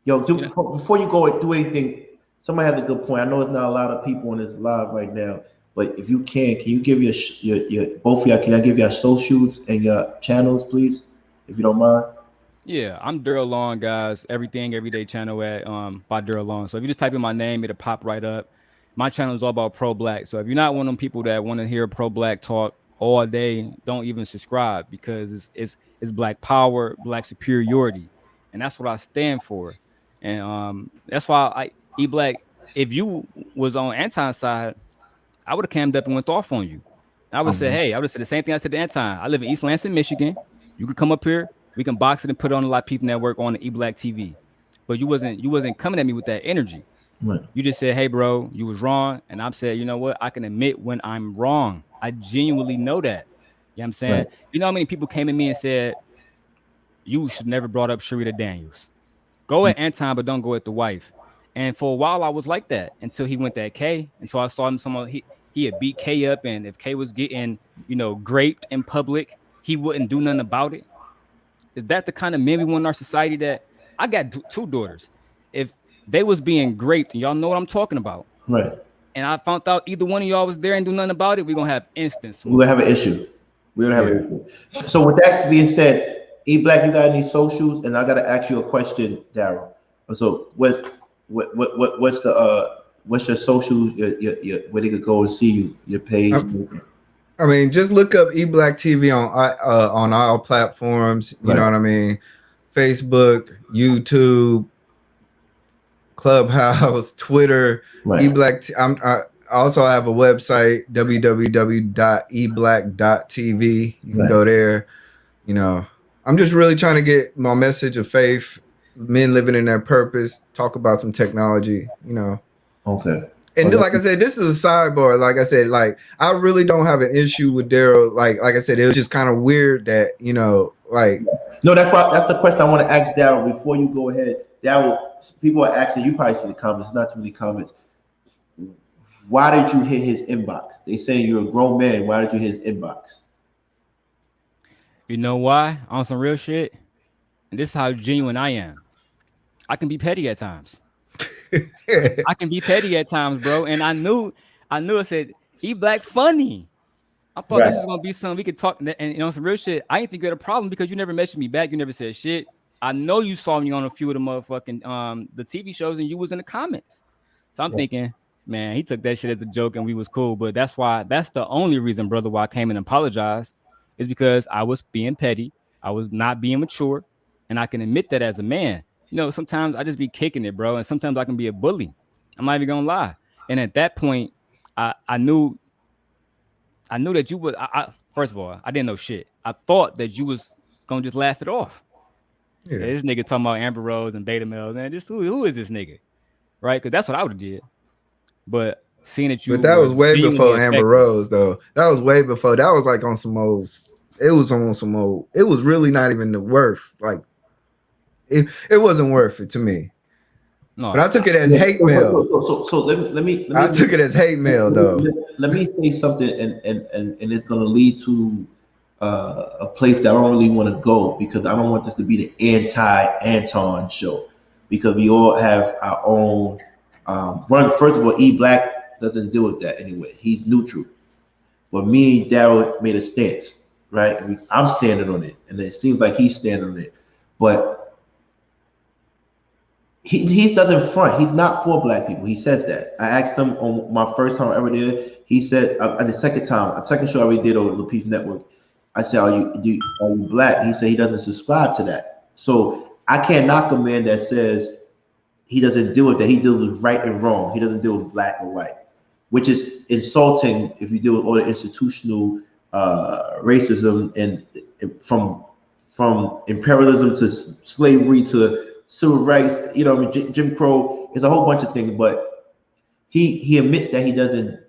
Yo, before you go and do anything, somebody has a good point. I know it's not a lot of people on this live right now. But if you can you give your both of y'all? Can I give y'all socials and your channels, please, if you don't mind? Yeah, I'm Daryl Long, guys. Everything Everyday channel at by Daryl Long. So if you just type in my name, it'll pop right up. My channel is all about pro-black. So if you're not one of them people that want to hear pro-black talk all day, don't even subscribe because it's black power, black superiority, and that's what I stand for. And that's why E Black. If you was on Anton's side, I would have cammed up and went off on you. I would say, hey, I would have said the same thing I said to Anton. I live in East Lansing, Michigan. You could come up here. We can box it and put it on a lot of people network on the E Black TV. But you wasn't coming at me with that energy. Right. You just said, hey, bro, you was wrong. And I've said, you know what? I can admit when I'm wrong. I genuinely know that. You know what I'm saying? Right. You know how many people came at me and said, you should never brought up Sharita Daniels. Go at Anton, but don't go at the wife. And for a while, I was like that until he went at K. Until I saw him, he had beat K up. And if K was getting, graped in public, he wouldn't do nothing about it. Is that the kind of men we want in our society? That I got 2 daughters. If they was being graped, and y'all know what I'm talking about. Right. And I found out either one of y'all was there and do nothing about it, we're going to have instance. We're going to have an issue. We're going to have an issue. So with that being said, E Black, you got any socials? And I got to ask you a question, Daryl. So what's your social, your where they could go and see you, your page? I mean, just look up E Black TV on all platforms. You know what I mean? Facebook, YouTube, Clubhouse, Twitter, Right. eBlack. I also have a website, www.eblack.tv. You can Right. go there. You know, I'm just really trying to get my message of faith, men living in their purpose, talk about some technology, you know. Okay. And Okay. like I said, this is a sidebar. Like I said, like I really don't have an issue with Daryl. Like I said, it was just kind of weird that, you know, like No, that's the question I want to ask Daryl before you go ahead. Daryl, people are asking, you probably see the comments, not too many comments. Why did you hit his inbox? They saying you're a grown man. Why did you hit his inbox? You know why? On some real shit. And this is how genuine I am. I can be petty at times. I can be petty at times, bro. And I knew it said, E-Black funny. I thought Right. this was gonna be something we could talk, and you know, some real shit. I didn't think you had a problem because you never messaged me back. You never said shit. I know you saw me on a few of the motherfucking the TV shows, and you was in the comments. So I'm thinking, man, he took that shit as a joke, and we was cool. But that's the only reason, brother, why I came and apologized, is because I was being petty. I was not being mature, and I can admit that as a man. You know, sometimes I just be kicking it, bro, and sometimes I can be a bully. I'm not even gonna lie. And at that point, I knew that you would. First of all, I didn't know shit. I thought that you was gonna just laugh it off. Yeah, this nigga talking about Amber Rose and beta males, and this who is this nigga, right? Because that's what I would have did. But seeing that you, but that was way before Amber Rose, though. That was way before. That was like on some old. It was on some old. It was really not even the worth. Like it wasn't worth it to me. No, but I took it as hate mail. So let me. I took it as hate mail, though. Let me say something, and it's gonna lead to a place that I don't really want to go, because I don't want this to be the anti-Anton show, because we all have our own. First of all, E-Black doesn't deal with that anyway. He's neutral, but me and Daryl made a stance, right? I'm standing on it, and it seems like he's standing on it, but. He doesn't front. He's not for black people. He says that. I asked him on my first time I ever did. He said the second show I ever did over the Peace Network. I said, "Are you black?" He said he doesn't subscribe to that. So I can't knock a man that says he doesn't deal with that. He deals with right and wrong. He doesn't deal with black or white, which is insulting if you deal with all the institutional racism and from imperialism to slavery to civil rights, you know, Jim Crow is a whole bunch of things, but he admits that he doesn't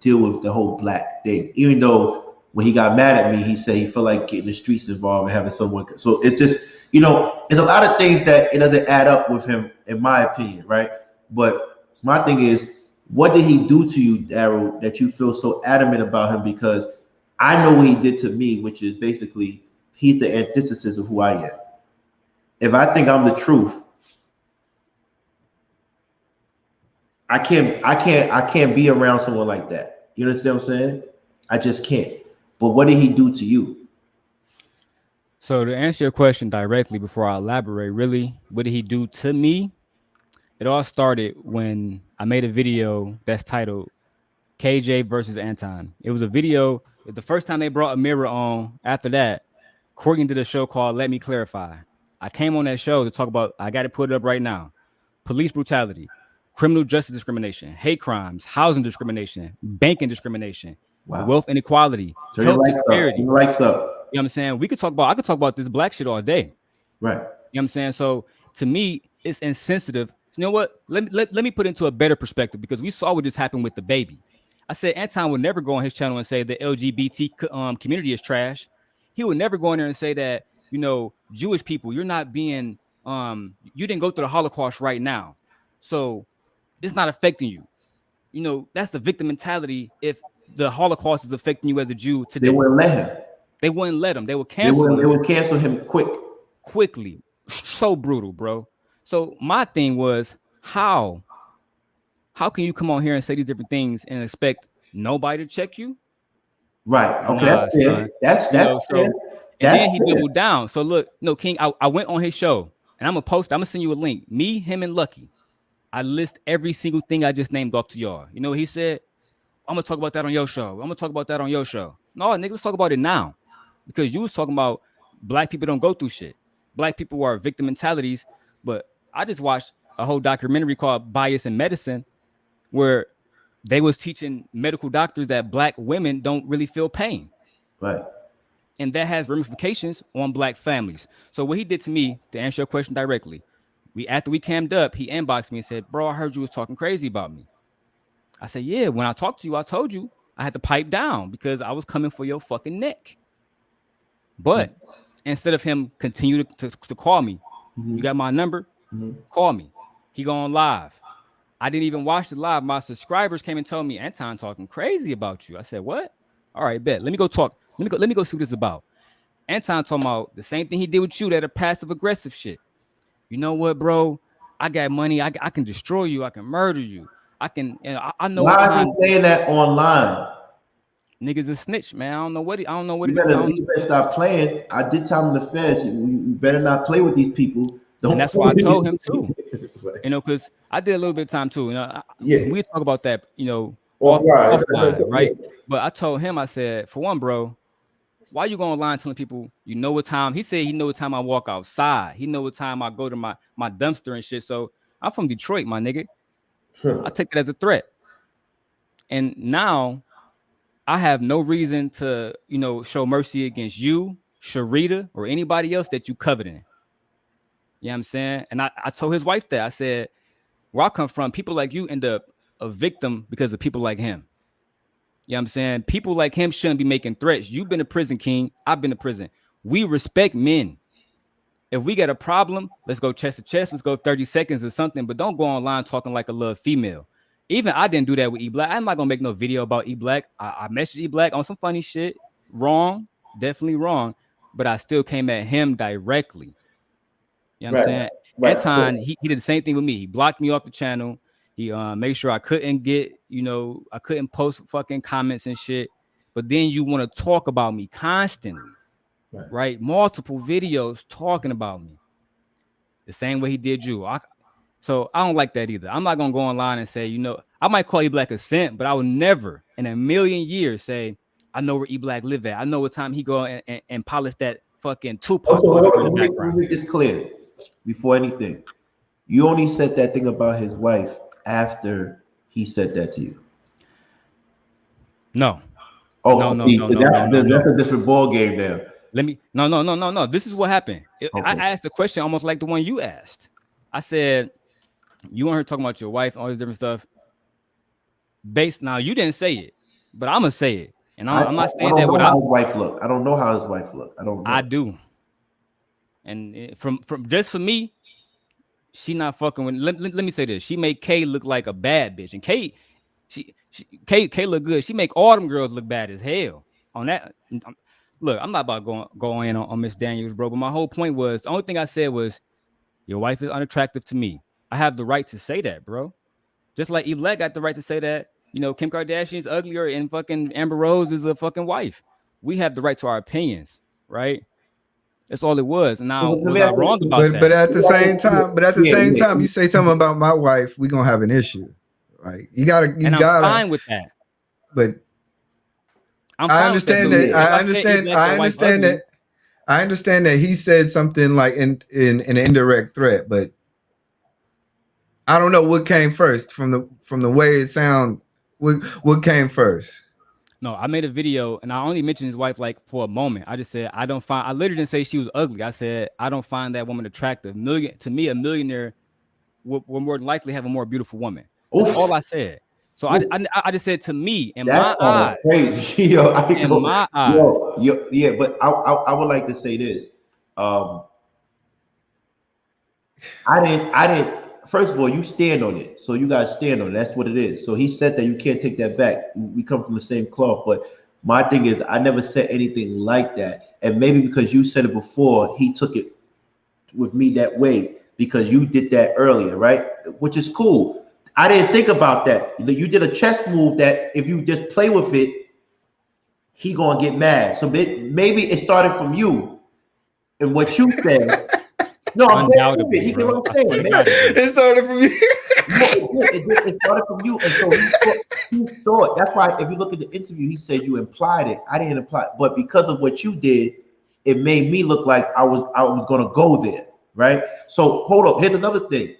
deal with the whole black thing. Even though when he got mad at me, he said he felt like getting the streets involved and having someone. So it's just, you know, there's a lot of things that it doesn't add up with him, in my opinion, right? But my thing is, what did he do to you, Daryl, that you feel so adamant about him? Because I know what he did to me, which is basically he's the antithesis of who I am. If I think I'm the truth, I can't be around someone like that. You understand what I'm saying? I just can't. But what did he do to you? So to answer your question directly before I elaborate, really, what did he do to me? It all started when I made a video that's titled KJ versus Anton. It was a video. The first time they brought a mirror on, after that, Courtney did a show called Let Me Clarify. I came on that show to talk about, I got to put it up right now, police brutality, criminal justice discrimination, hate crimes, housing discrimination, banking discrimination, wealth inequality, health disparity. You know what I'm saying? I could talk about this black shit all day. Right. You know what I'm saying? So to me, it's insensitive. You know what? Let me put it into a better perspective, because we saw what just happened with the baby. I said Anton would never go on his channel and say the LGBT community is trash. He would never go in there and say that, you know, Jewish people, you're not being, you didn't go through the Holocaust right now, so it's not affecting you. You know, that's the victim mentality. If the Holocaust is affecting you as a Jew today, they wouldn't let him. They wouldn't let him. They would cancel him. They would cancel him quickly. So brutal, bro. So my thing was, how can you come on here and say these different things and expect nobody to check you? Right. Okay. That's fair. And then he doubled down. So look, no, King, I went on his show, and I'm gonna send you a link. Me, him, and Lucky. I list every single thing I just named off to y'all. You know what he said? I'm gonna talk about that on your show. I'm gonna talk about that on your show. No, nigga, let's talk about it now. Because you was talking about black people don't go through shit. black people are victim mentalities. But I just watched a whole documentary called Bias in Medicine, where they was teaching medical doctors that black women don't really feel pain. Right. And that has ramifications on black families. So what he did to me, to answer your question directly, after we cammed up, he inboxed me and said, bro, I heard you was talking crazy about me. I said, yeah, when I talked to you, I told you I had to pipe down because I was coming for your fucking neck. But instead of him continue to call me, you got my number? Call me. He going live. I didn't even watch the live. My subscribers came and told me, Anton talking crazy about you. I said, what? All right, bet. Let me go talk. Let me go see what this is about. Anton talking about the same thing he did with you, that are passive aggressive shit. You know what, bro? I got money. I can destroy you. I can murder you. I can. I know. Why are you saying that online? Niggas a snitch, man. I don't know what. You better stop playing. I did tell him the feds. You better not play with these people. And that's why I told him too. You know, because I did a little bit of time too. You know, we talk about that. You know, offline, right? But I told him, I said, for one, bro, why you going online telling people you know what time? He said he know what time I walk outside. He know what time I go to my dumpster and shit. So I'm from Detroit, my nigga. I take it as a threat. And now I have no reason to, you know, show mercy against you, Sharita, or anybody else that you coveting. You know what I'm saying? And I told his wife that. I said, where I come from, people like you end up a victim because of people like him. You know what I'm saying? People like him shouldn't be making threats. You've been to prison, King. I've been to prison. We respect men. If we got a problem, let's go chest to chest. Let's go 30 seconds or something. But don't go online talking like a little female. Even I didn't do that with E-Black. I'm not going to make no video about E-Black. I messaged E-Black on some funny shit. Wrong. Definitely wrong. But I still came at him directly. You know what I'm saying? Anton, he did the same thing with me. He blocked me off the channel. He made sure I couldn't get, you know, I couldn't post fucking comments and shit. But then you want to talk about me constantly, right? Multiple videos talking about me. The same way he did you. So I don't like that either. I'm not going to go online and say, you know, I might call E-Black a simp, but I would never in a million years say, I know where E-Black live at. I know what time he go and polish that fucking Tupac. Let me make this clear before anything. You only said that thing about his wife after he said that to you. No. Oh, no. That's a different ball game now. No. This is what happened. I asked a question almost like the one you asked. I said, you want her talking about your wife and all this different stuff. Now, you didn't say it, but I'm going to say it. And I'm not saying that without his wife look. I don't know how his wife look. I don't know. I do. And from just for me, she not fucking with. Let me say this. She made Kay look like a bad bitch, and Kay look good. She make all them girls look bad as hell. On that, look, I'm not about going in on Miss Daniels, bro. But my whole point was, the only thing I said was, your wife is unattractive to me. I have the right to say that, bro. Just like E-Black got the right to say that, you know, Kim Kardashian's uglier and fucking Amber Rose is a fucking wife. We have the right to our opinions, right? That's all it was. And now was I wrong about that? But at the same time, you say something about my wife, we're gonna have an issue. Like I'm fine with that. But I understand that he said something like in an indirect threat, but I don't know what came first from the way it sounds. What came first? No, I made a video and I only mentioned his wife like for a moment. I just said I literally didn't say she was ugly. I said I don't find that woman attractive. To me, a millionaire will more than likely have a more beautiful woman. That's all I said. So I just said to me, in my eyes, crazy. My eyes. Yeah, but I would like to say this. I didn't. First of all, you stand on it, so you guys stand on it. That's what it is. So he said that you can't take that back. We come from the same cloth, but my thing is, I never said anything like that. And maybe because you said it before, he took it with me that way because you did that earlier, right? Which is cool. I didn't think about that. You did a chess move that if you just play with it, he gonna get mad. So maybe it started from you and what you said. No, I'm undoubtedly. He can understand. It started from you. It started from you, and so he thought. That's why, if you look at the interview, he said you implied it. I didn't imply it, but because of what you did, it made me look like I was gonna go there, right? So hold up. Here's another thing.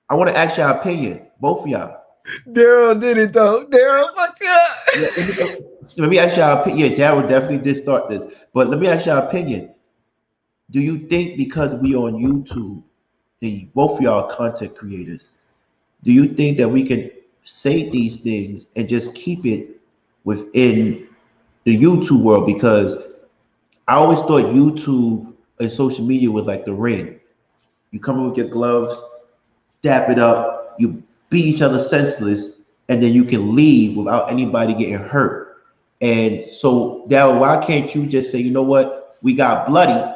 I want to ask your opinion, both of y'all. Daryl did it though. Daryl, fuck yeah. Let me ask your opinion. Yeah, Daryl definitely did start this, but let me ask your opinion. Do you think because we on YouTube and both of y'all are content creators, do you think that we can say these things and just keep it within the YouTube world? Because I always thought YouTube and social media was like the ring. You come in with your gloves, dap it up, you beat each other senseless, and then you can leave without anybody getting hurt. And so, Daryl, why can't you just say, you know what, we got bloody,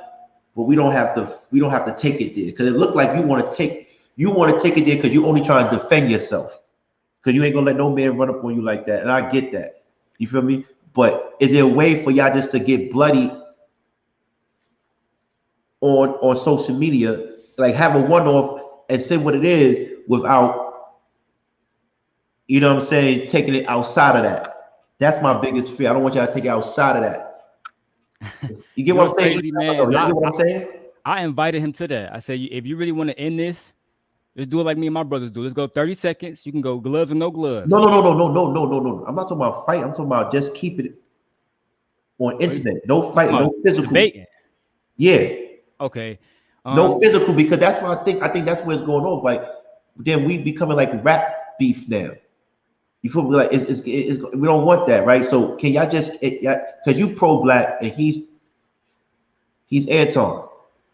but we don't have to take it there? Because it looked like you want to take it there because you're only trying to defend yourself. Because you ain't gonna let no man run up on you like that. And I get that. You feel me? But is there a way for y'all just to get bloody on social media, like have a one-off and say what it is without, you know what I'm saying, taking it outside of that? That's my biggest fear. I don't want y'all to take it outside of that. You get what I'm saying? Crazy, man. You get what I'm saying? I invited him to that. I said, if you really want to end this, let's do it like me and my brothers do. Let's go 30 seconds. You can go gloves or no gloves. No. I'm not talking about fight. I'm talking about just keep it on internet. No fight, no physical. Debating. Yeah. Okay. No physical, because that's what I think. I think that's where it's going on. Like, then we becoming like rap beef now. You feel me? Like it's we don't want that, right? So can y'all just, because you pro-black and he's Anton.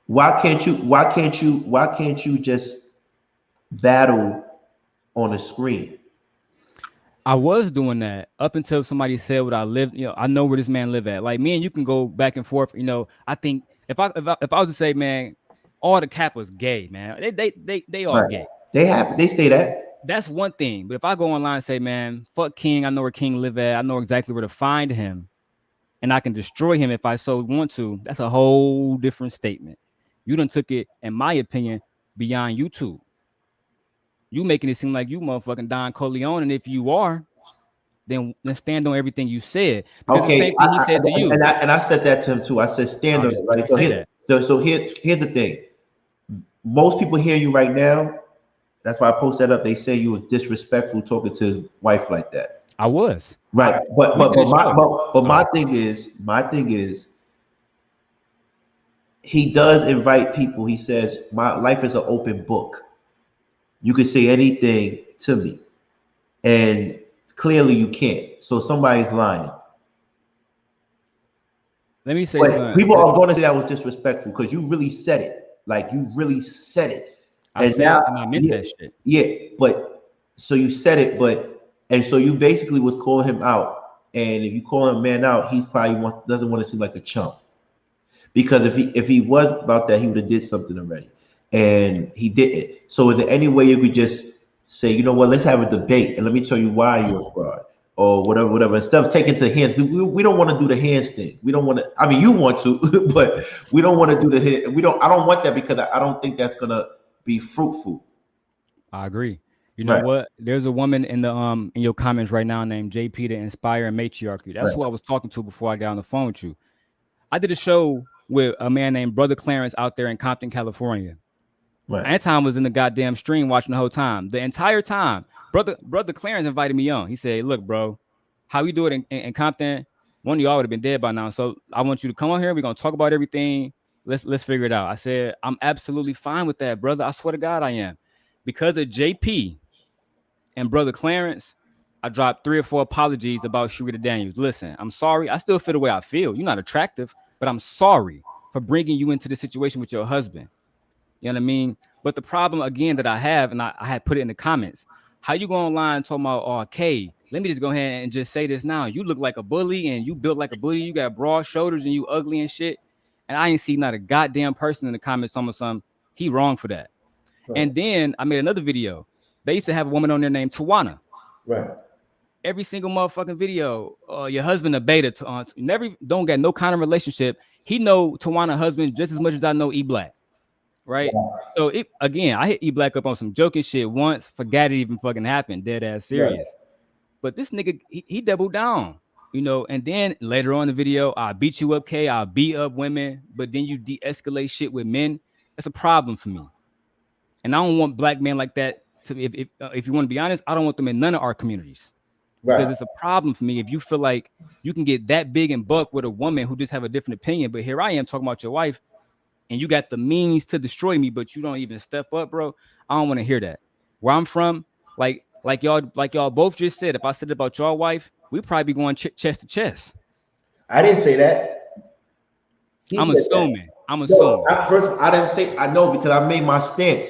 Why can't you just battle on the screen? I was doing that up until somebody said what I live. You know, I know where this man live at. Like me and you can go back and forth. You know, I think if I was to say, man, all the Kappas gay, man, they all gay. They say that. That's one thing. But if I go online and say, man, fuck King, I know where King live at. I know exactly where to find him, and I can destroy him if I so want to. That's a whole different statement. You done took it, in my opinion, beyond YouTube. You making it seem like you motherfucking Don Corleone, and if you are, then stand on everything you said. Because okay, the same thing he said to you. And I said that to him too. I said stand on it, right? So here's the thing. Most people hear you right now. That's why I post that up. They say you were disrespectful talking to his wife like that. I was. Right. But my thing is he does invite people. He says, my life is an open book. You can say anything to me. And clearly you can't. So somebody's lying. Let me say something. People are going to say that was disrespectful because you really said it. Like you really said it. I meant that shit. Yeah, but so you said it, and so you basically was calling him out. And if you call him man out, he probably doesn't want to seem like a chump. Because if he was about that, he would have did something already. And he didn't. So is there any way you could just say, you know what, let's have a debate and let me tell you why you're a fraud or whatever. Instead of taking to hands, we don't want to do the hands thing. We don't want to, I mean, you want to, but we don't want to do the hand. I don't want that because I don't think that's going to be fruitful. I agree. You know what? There's a woman in the in your comments right now named JP, the Inspire and Matriarchy. That's who I was talking to before I got on the phone with you. I did a show with a man named Brother Clarence out there in Compton, California. Right. Anton was in the goddamn stream watching the whole time. The entire time, Brother Clarence invited me on. He said, "Look, bro, how we do it in Compton? One of y'all would have been dead by now. So I want you to come on here. We're gonna talk about everything. Let's figure it out." I said, "I'm absolutely fine with that, brother. I swear to God, I am." Because of JP and Brother Clarence, I dropped 3 or 4 apologies about Sharita Daniels. Listen, I'm sorry. I still feel the way I feel. You're not attractive, but I'm sorry for bringing you into the situation with your husband. You know what I mean? But the problem, again, that I have, and I had put it in the comments, how you go online talking about, oh, Kay, let me just go ahead and just say this now. You look like a bully and you built like a bully. You got broad shoulders and you ugly and shit. And I ain't see not a goddamn person in the comments something. He wrong for that. Right. And then I made another video. They used to have a woman on there named Tawana. Right. Every single motherfucking video, your husband a beta, don't get no kind of relationship. He know Tawana husband just as much as I know E Black. Right. Yeah. So I hit E Black up on some joking shit once, forgot it even fucking happened, dead ass serious. Right. But this nigga, he doubled down. you know, and then later on in the video, I'll beat you up, K. I'll beat up women, but then you de-escalate shit with men. That's a problem for me. And I don't want black men like that to, if you want to be honest, I don't want them in none of our communities. Because it's a problem for me if you feel like you can get that big and buck with a woman who just have a different opinion. But here I am talking about your wife, and you got the means to destroy me, but you don't even step up, bro. I don't want to hear that. Where I'm from, like y'all both just said, if I said about your wife, we'd probably be going chest to chest. I didn't say that. I'm assuming. No, I didn't say. I know because I made my stance.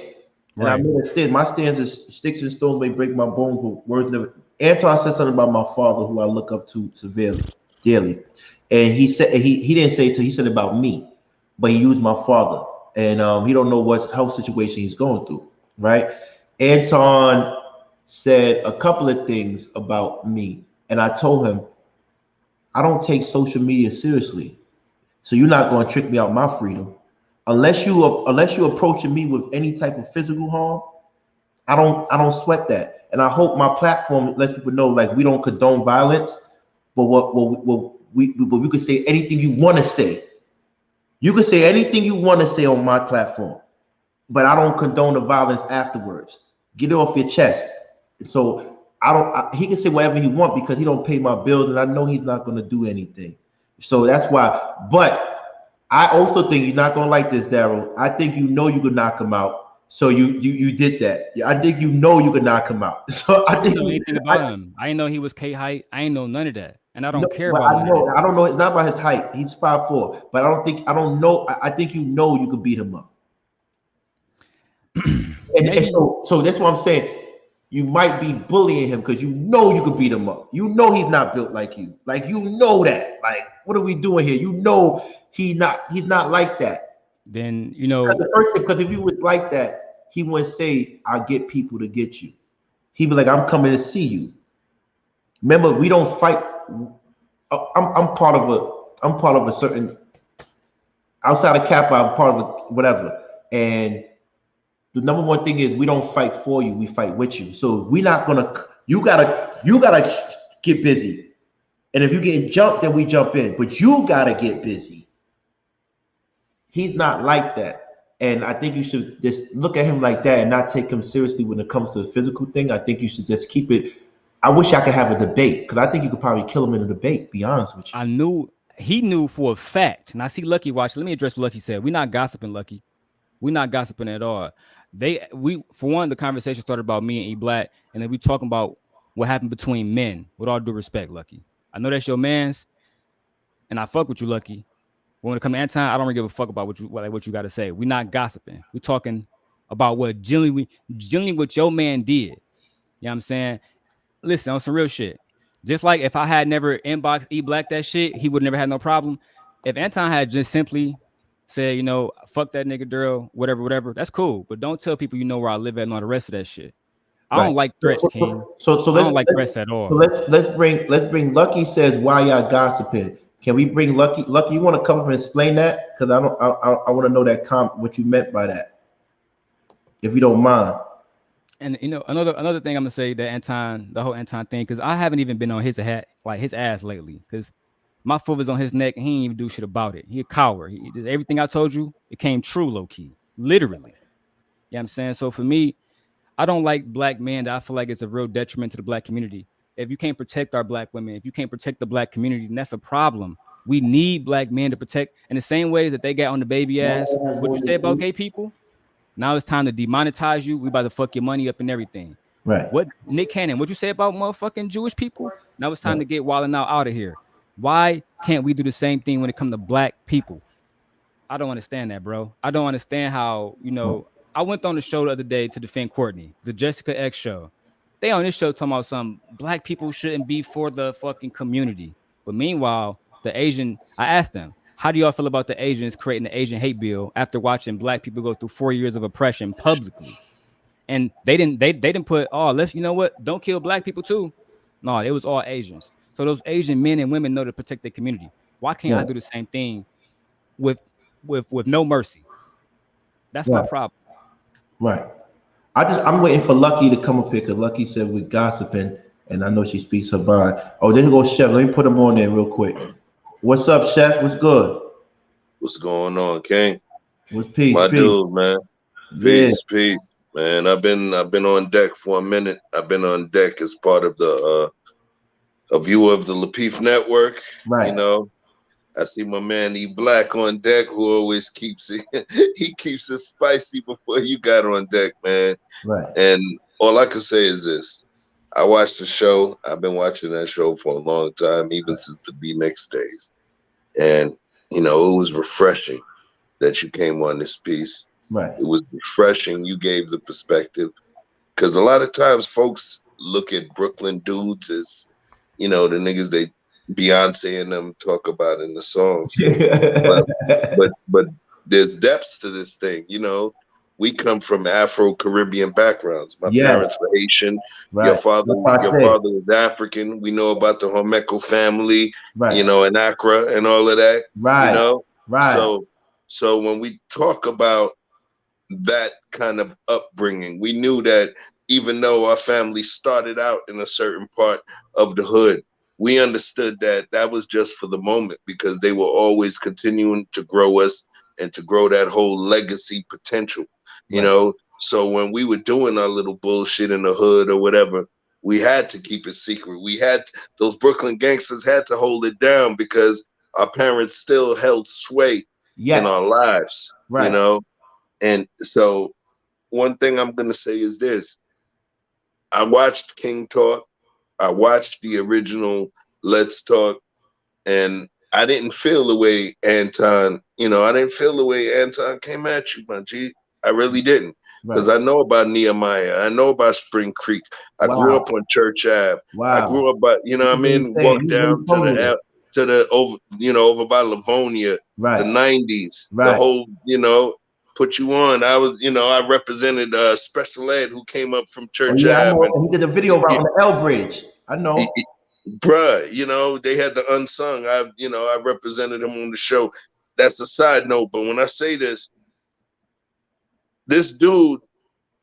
And I made a stance. My stance is sticks and stones may break my bones, but words never. Anton said something about my father, who I look up to severely, dearly, and he said he didn't say it. He said about me, but he used my father, and he don't know what health situation he's going through. Right? Anton said a couple of things about me, and I told him I don't take social media seriously, so you're not going to trick me out my freedom. Unless you approaching me with any type of physical harm, I don't sweat that. And I hope my platform lets people know, like, we don't condone violence, but we could say anything you want to say. You can say anything you want to say on my platform, but I don't condone the violence afterwards. Get it off your chest. So he can say whatever he wants because he don't pay my bills, and I know he's not going to do anything. So that's why. But I also think you're not going to like this, Daryl. I think you could knock him out. So you did that. I think you could knock him out. So I think know anything about him. I didn't know he was K height. I ain't know none of that, and I don't care about. I don't know. It's not about his height. He's 5'4", but I don't know. I think you could beat him up. and so that's what I'm saying. You might be bullying him because you could beat him up. You know he's not built like you. Like, you know that. Like, what are we doing here? You know he's not like that. Then you know because if he was like that, he wouldn't say, "I'll get people to get you." He'd be like, "I'm coming to see you." Remember, we don't fight. I'm part of a certain outside of Kappa. I'm part of a whatever. And the number one thing is we don't fight for you. We fight with you. So we're not gonna. You gotta get busy. And if you get jumped, then we jump in. But you gotta get busy. He's not like that. And I think you should just look at him like that and not take him seriously when it comes to the physical thing. I think you should just keep it. I wish I could have a debate because I think you could probably kill him in a debate, be honest with you. He knew for a fact. And I see Lucky watch. Let me address what Lucky said. We're not gossiping, Lucky. We're not gossiping at all. For one, the conversation started about me and E Black, and then we talking about what happened between men, with all due respect, Lucky. I know that's your man's, and I fuck with you, Lucky. When it comes to Anton, I don't really give a fuck about what you got to say. We're not gossiping. We're talking about what genuinely what your man did. You know what I'm saying? Listen, on some real shit. Just like if I had never inboxed E Black that shit, he would never had no problem. If Anton had just simply said, fuck that nigga Daryl, whatever, that's cool. But don't tell people where I live at and all the rest of that shit. I don't like threats, King. So I don't like threats at all. So let's bring Lucky says why y'all gossiping. Can we bring Lucky? Lucky, you want to come up and explain that? Because I want to know what you meant by that, if you don't mind. And another thing I'm gonna say that the whole Anton thing, because I haven't even been on his ass lately, because my foot was on his neck and he didn't even do shit about it. He a coward. He did everything I told you. It came true, low key, literally. You know what I'm saying? So for me, I don't like black men that I feel like it's a real detriment to the black community. If you can't protect our black women, if you can't protect the black community, then that's a problem. We need black men to protect in the same ways that they got on the baby ass. What you say about gay people? Now it's time to demonetize you. We about to fuck your money up and everything. Right. What Nick Cannon? What you say about motherfucking Jewish people? Now it's time to get Wild 'N Out of here. Why can't we do the same thing when it comes to black people? I don't understand that, bro. I don't understand how, I went on the show the other day to defend Courtney, the Jessica X show. They on this show talking about some black people shouldn't be for the fucking community. But meanwhile, I asked them, how do y'all feel about the Asians creating the Asian hate bill after watching black people go through 4 years of oppression publicly? And they didn't put, don't kill black people too. No, it was all Asians. So those Asian men and women know to protect their community. Why can't I do the same thing with no mercy? That's my problem. Right. I'm waiting for Lucky to come up here because Lucky said we're gossiping. and I know she speaks her mind. Oh, there goes Chef. Let me put him on there real quick. What's up, Chef? What's good? What's going on, King? What's peace? My Peace. dude, man. Yeah. Peace. Man, I've been on deck for a minute. I've been on deck as part of the a viewer of the Lapeef Network. Right. You know, I see my man E Black on deck, who always keeps it. He keeps it spicy before you got on deck, man. Right. And all I can say is this: I watched the show. I've been watching that show for a long time, even since the B Next days. And you know, it was refreshing that you came on this piece. Right. It was refreshing. You gave the perspective, because a lot of times folks look at Brooklyn dudes as, you know, the niggas they Beyonce and them talk about in the songs. but there's depths to this thing. You know, we come from Afro-Caribbean backgrounds. My parents were Haitian. Right. Your father was African. We know about the Hormeku family, right. You know, in Accra and all of that. Right. You know, right. So when we talk about that kind of upbringing, we knew that even though our family started out in a certain part of the hood, we understood that that was just for the moment, because they were always continuing to grow us and to grow that whole legacy potential, you know? So when we were doing our little bullshit in the hood or whatever, we had to keep it secret. Those Brooklyn gangsters had to hold it down, because our parents still held sway in our lives, you know? And so one thing I'm going to say is this: I watched King talk. I watched the original Let's Talk, and I didn't feel the way Anton, you know, I didn't feel the way Anton came at you, my G. I really didn't. Because I know about Nehemiah. I know about Spring Creek. I grew up on Church Ave. I grew up by, you know what I mean, walked down to the over, you know, over by Livonia, the 90s, the whole, you know, put you on. I was, you know, I represented Special Ed, who came up from Church Ave. And he did a video around the L Bridge. I know. Bruh, you know, they had the unsung. I represented him on the show. That's a side note. But when I say this dude,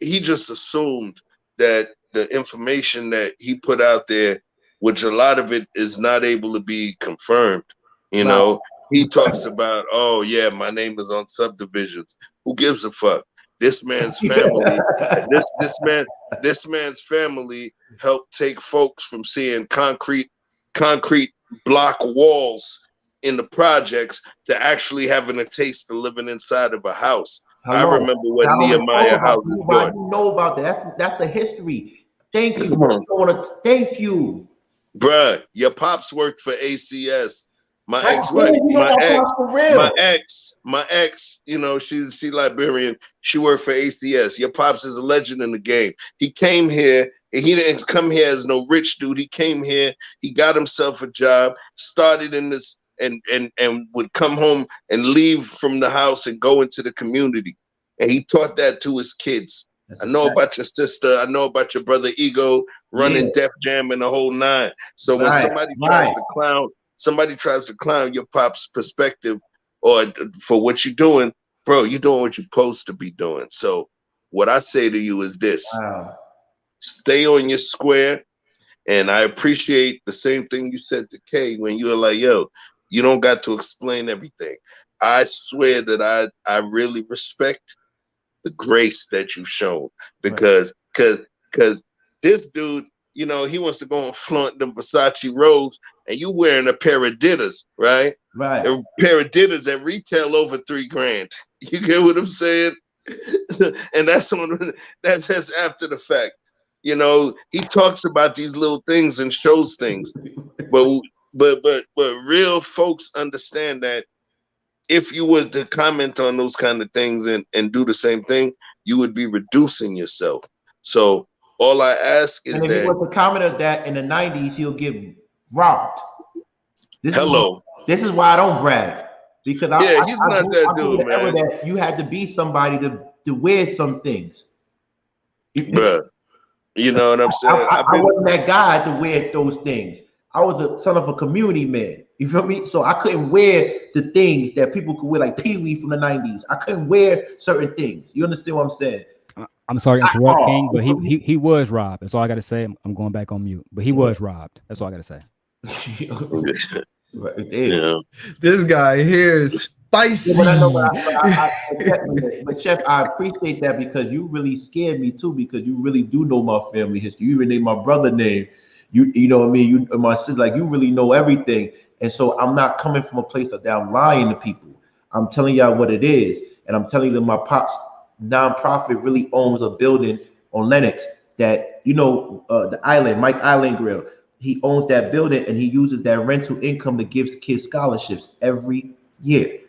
he just assumed that the information that he put out there, which a lot of it is not able to be confirmed, you know, he talks about, oh yeah, my name is on subdivisions. Who gives a fuck? This man's family, this man's family helped take folks from seeing concrete block walls in the projects to actually having a taste of living inside of a house. I remember when Nehemiah House was built. You know about that. That's the history. Thank you. Thank you. Bruh, your pops worked for ACS. My ex, you know, she's Liberian. She worked for ACS. Your pops is a legend in the game. He came here, and he didn't come here as no rich dude. He came here, he got himself a job, started in this, and would come home and leave from the house and go into the community. And he taught that to his kids. I know about your sister. I know about your brother Ego running Def Jam and the whole nine. So when somebody tries to clown your pop's perspective or for what you're doing, bro, you're doing what you're supposed to be doing. So what I say to you is this: stay on your square. And I appreciate the same thing you said to Kay when you were like, yo, you don't got to explain everything. I swear that I really respect the grace that you've shown, because this dude, you know, he wants to go and flaunt them Versace robes, and you wearing a pair of Dittas, right? Right. A pair of Dittas that retail over $3,000. You get what I'm saying? And that's after the fact. You know, he talks about these little things and shows things, but real folks understand that if you was to comment on those kind of things and do the same thing, you would be reducing yourself. So all I ask is that if you was to comment on that in the 90s, he'll get robbed. This is why I don't brag, because he's not that dude, man. That you had to be somebody to wear some things. Bruh, you know what I'm saying? I wasn't that guy to wear those things. I was a son of a community man. You feel me? So I couldn't wear the things that people could wear, like Pee Wee from the 90s. I couldn't wear certain things. You understand what I'm saying? I'm sorry to interrupt, King, but he was robbed. That's all I gotta say. I'm going back on mute, but he was robbed. That's all I gotta say. Yeah. This guy here is spicy. Yeah, but I know, but Chef, I appreciate that because you really scared me too, because you really do know my family history. You even named my brother name. You know what I mean? You my sister, like you really know everything. And so I'm not coming from a place that I'm lying to people. I'm telling y'all what it is. And I'm telling them my pops nonprofit really owns a building on Lenox that, the island, Mike's Island Grill. He owns that building and he uses that rental income to give kids scholarships every year.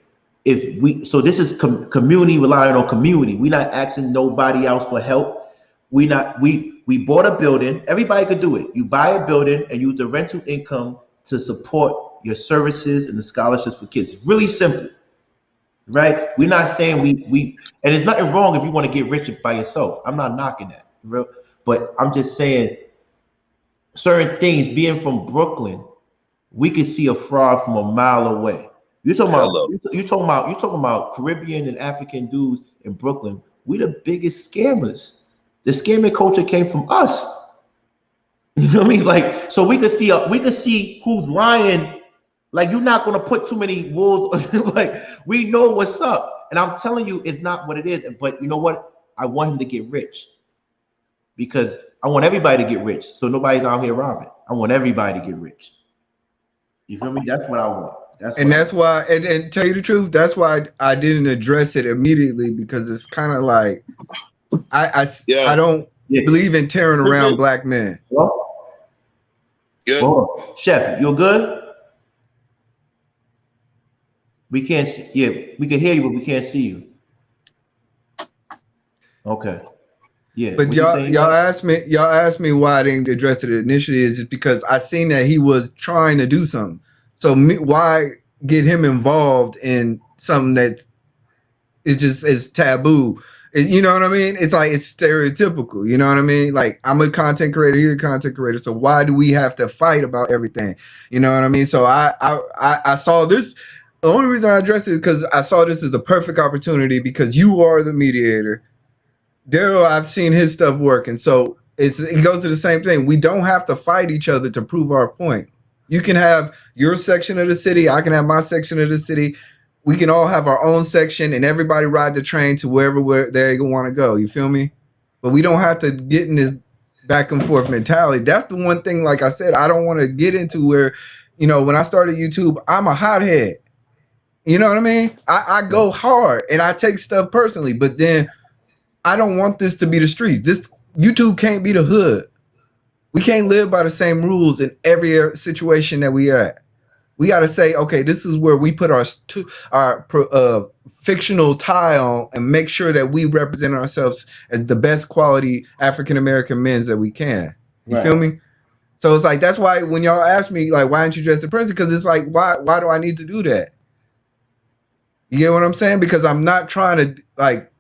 So this is community relying on community. We're not asking nobody else for help. We bought a building. Everybody could do it. You buy a building and use the rental income to support your services and the scholarships for kids. Really simple, right? We're not saying we and there's nothing wrong if you want to get rich by yourself. I'm not knocking that, but I'm just saying certain things. Being from Brooklyn, we could see a fraud from a mile away. You're talking about Caribbean and African dudes in Brooklyn. We the biggest scammers. The scamming culture came from us. You know what I mean? Like, so we could see who's lying. Like, you're not gonna put too many wolves. Like, we know what's up. And I'm telling you, it's not what it is. But you know what? I want him to get rich because I want everybody to get rich. So nobody's out here robbing. I want everybody to get rich. You feel me? That's what I want. That's why, and tell you the truth, that's why I didn't address it immediately, because it's kind of like I don't believe in tearing around black men. Good. Chef, you're good? We can't we can hear you, but we can't see you. Okay. Yeah. But y'all asked me why I didn't address it initially. Is it because I seen that he was trying to do something. So why get him involved in something that is taboo? You know what I mean? It's like it's stereotypical. You know what I mean? Like, I'm a content creator, he's a content creator. So why do we have to fight about everything? You know what I mean? So I saw this. The only reason I addressed it is because I saw this as the perfect opportunity, because you are the mediator. Daryl, I've seen his stuff working. So it goes to the same thing. We don't have to fight each other to prove our point. You can have your section of the city. I can have my section of the city. We can all have our own section and everybody ride the train to wherever they want to go. You feel me? But we don't have to get in this back and forth mentality. That's the one thing, like I said, I don't want to get into where, when I started YouTube, I'm a hothead. You know what I mean? I go hard and I take stuff personally, but then I don't want this to be the streets. This YouTube can't be the hood. We can't live by the same rules in every situation that we are at. We got to say, okay, this is where we put our fictional tie on and make sure that we represent ourselves as the best quality African-American men that we can. You feel me? So it's like, that's why when y'all ask me, like, why didn't you dress the president? Because it's like, why do I need to do that? You get what I'm saying? Because I'm not trying to, like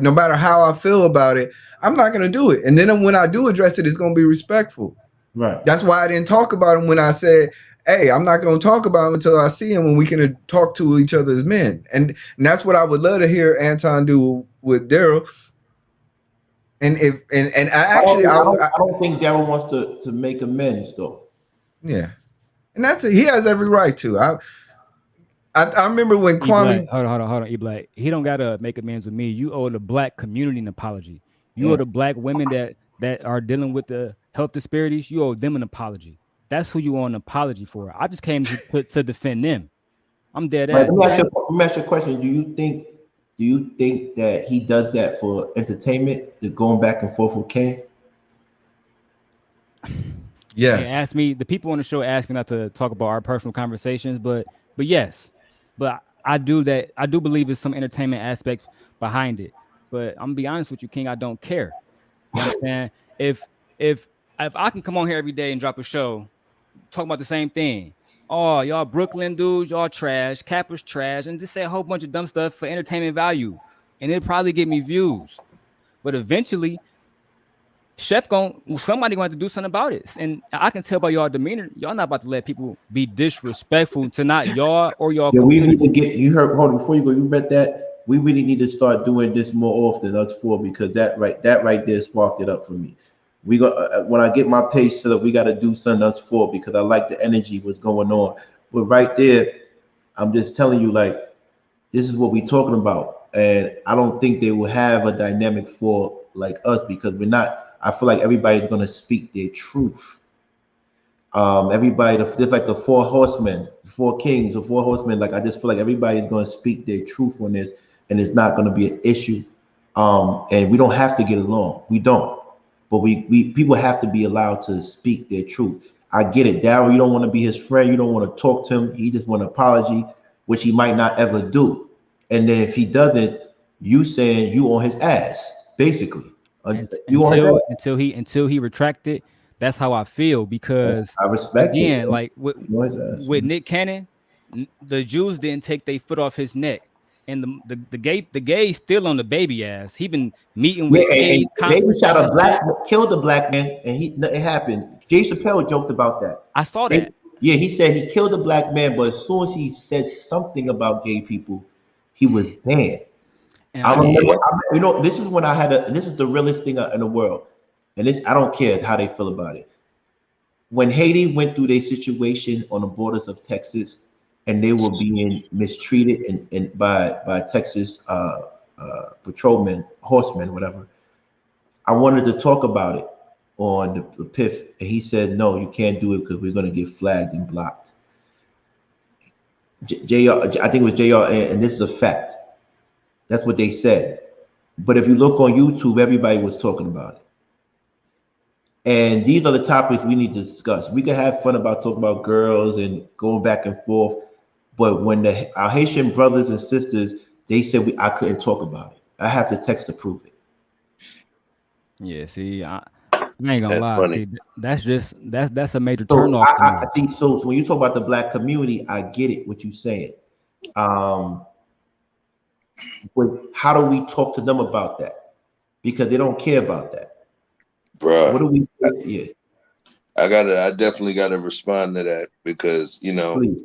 no matter how I feel about it, I'm not going to do it. And then when I do address it, it's going to be respectful. Right. That's why I didn't talk about him when I said, hey, I'm not going to talk about him until I see him when we can talk to each other as men. And that's what I would love to hear Anton do with Daryl. And I don't think Daryl wants to make amends though. Yeah. And he has every right to. I remember when Kwame. Hold on. E-Black. He don't gotta make amends with me. You owe the black community an apology. You owe the black women that are dealing with the health disparities. You owe them an apology. That's who you owe an apology for. I just came to defend them. I'm dead ass. Let me ask you a question. Do you think that he does that for entertainment? The going back and forth with Kane? Yes. The people on the show ask me not to talk about our personal conversations, but yes. But I do believe there's some entertainment aspects behind it. But I'm gonna be honest with you, King, I don't care. You understand? If I can come on here every day and drop a show, talk about the same thing. Oh, y'all Brooklyn dudes, y'all trash, Kappa's trash, and just say a whole bunch of dumb stuff for entertainment value. And it'll probably get me views. But eventually, somebody gonna have to do something about it. And I can tell by y'all demeanor, y'all not about to let people be disrespectful to not y'all or y'all. Yeah, we need to get. You heard. Hold on, before you go. You read that. we really need to start doing this more often, us four, because that right there sparked it up for me. We go when I get my page set up, we got to do something us four because I like the energy what's going on. But right there, I'm just telling you, like, this is what we're talking about, and I don't think they will have a dynamic for like us because we're not. I feel like everybody's gonna speak their truth. Everybody, there's like the four horsemen, four kings, or four horsemen. Like I just feel like everybody's gonna speak their truth on this, and it's not gonna be an issue. And we don't have to get along. We don't, but we people have to be allowed to speak their truth. I get it, Daryl. You don't want to be his friend. You don't want to talk to him. He just want an apology, which he might not ever do. And then if he doesn't, you saying you on his ass, basically. You on his ass. Until he retracted. That's how I feel because I respect it. again, like You on his ass. with Nick Cannon, the Jews didn't take their foot off his neck, and the gay still on the baby ass. He been meeting with gays, and baby shot a and black, shit. killed a black man, and nothing happened. Jay Chappelle joked about that. I saw that. Yeah, he said he killed a black man, but as soon as he said something about gay people, he was banned. And I I just remember, you know, this is when I had this is the realest thing in the world, and this I don't care how they feel about it. When Haiti went through their situation on the borders of Texas, and they were being mistreated and by Texas patrolmen, horsemen, whatever. I wanted to talk about it on the PIF, and he said, "No, you can't do it because we're going to get flagged and blocked." JR, I think it was JR, and this is a fact. That's what they said. But if you look on YouTube, everybody was talking about it. And these are the topics we need to discuss. We can have fun about talking about girls and going back and forth, but when our Haitian brothers and sisters, they said I couldn't talk about it. I have the text to prove it. yeah. See, I ain't gonna That's lie. funny. See, that's a major So turnoff to I me. see. So when you talk about the black community, I get it. What you're saying. Um, but how do we talk to them about that? Because they don't care about that. Bruh. What do we? Yeah, I definitely gotta respond to that because please.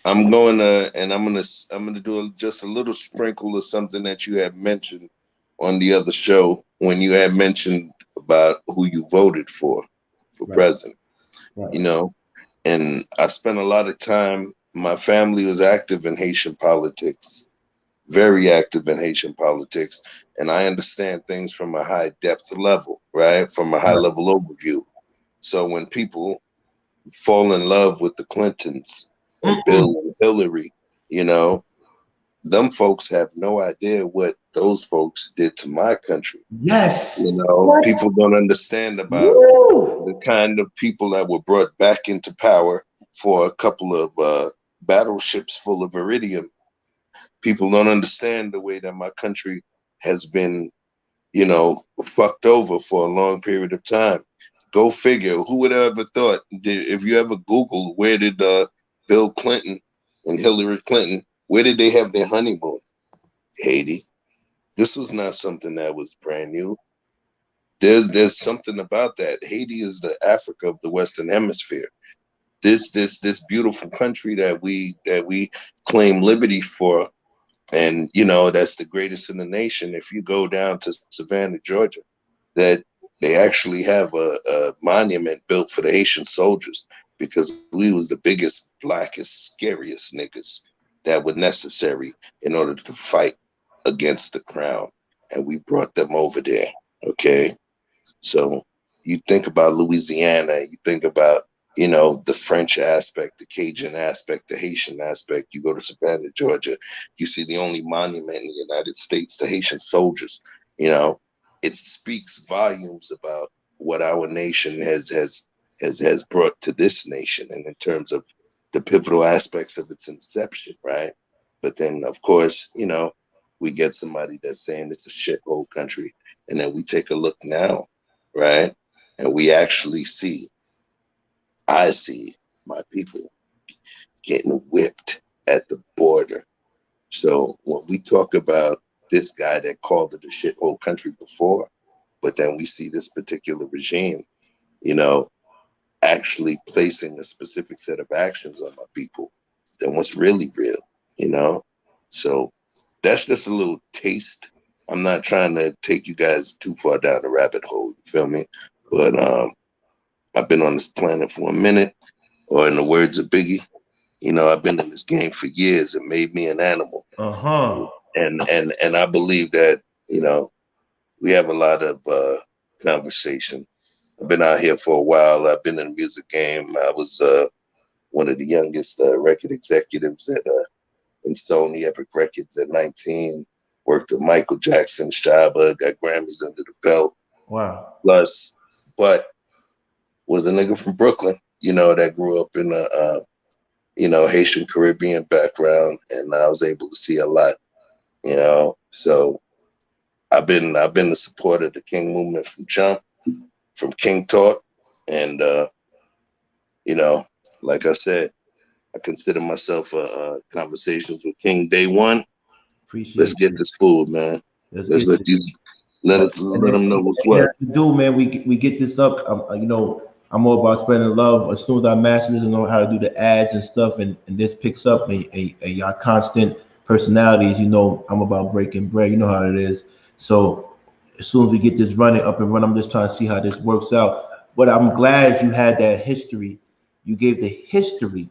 I'm gonna do just a little sprinkle of something that you had mentioned on the other show when you had mentioned about who you voted for Right. president. Right. And I spent a lot of time. My family was active in Haitian politics, very active in Haitian politics, and I understand things from a high depth level, right? From a high Right. level overview. So when people fall in love with the Clintons and Mm-mm. Bill and Hillary, you know, them folks have no idea what those folks did to my country. Yes. What? People don't understand about Woo! the kind of people that were brought back into power for a couple of battleships full of iridium. People don't understand the way that my country has been, fucked over for a long period of time. Go figure. Who would have ever thought? If you ever Google where did Bill Clinton and Hillary Clinton, where did they have their honeymoon? Haiti. This was not something that was brand new. There's something about that. Haiti is the Africa of the Western Hemisphere. This beautiful country that we claim liberty for, and that's the greatest in the nation. If you go down to Savannah, Georgia, that they actually have a monument built for the Haitian soldiers because we was the biggest, blackest, scariest niggas that were necessary in order to fight against the crown, and we brought them over there. Okay, so you think about Louisiana, you think about the French aspect, the Cajun aspect, the Haitian aspect. You go to Savannah, Georgia, you see the only monument in the United States to Haitian soldiers. It speaks volumes about what our nation has brought to this nation, and in terms of the pivotal aspects of its inception, right? But then, of course, we get somebody that's saying it's a shithole country, and then we take a look now, right? And we actually I see my people getting whipped at the border. So when we talk about this guy that called it a shithole country before, but then we see this particular regime, actually placing a specific set of actions on my people, then what's really real, you know? So that's just a little taste. I'm not trying to take you guys too far down the rabbit hole, you feel me? But I've been on this planet for a minute, or in the words of Biggie, you know, I've been in this game for years. It made me an animal. And I believe that, you know, we have a lot of conversation. I've been out here for a while. I've been in the music game. I was one of the youngest record executives at in Sony Epic Records at 19. Worked with Michael Jackson, Shaba, got Grammys under the belt. Wow. Plus, but was a nigga from Brooklyn, you know, that grew up in a you know, Haitian Caribbean background, and I was able to see a lot, you know. So I've been the supporter of the King movement from jump, from King Talk, and you know, like I said, I consider myself a Conversations with King day one. Let's get this food, man. Let's let them know what's what. Do, man, we get this up. You know, I'm all about spreading love. As soon as I master this and know how to do the ads and stuff, and this picks up, and y'all constant personalities, you know, I'm about breaking bread. You know how it is. So as soon as we get this running up and running, I'm just trying to see how this works out. But I'm glad you had that history. You gave the history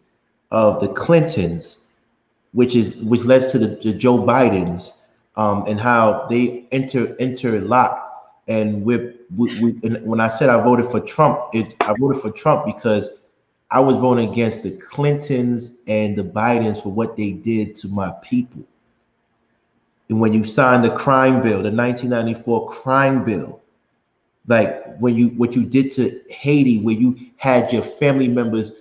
of the Clintons, which led to the Joe Bidens, and how they interlocked. And when I said I voted for Trump, I voted for Trump because I was voting against the Clintons and the Bidens for what they did to my people. And when you signed the crime bill, the 1994 crime bill, like what you did to Haiti, where you had your family members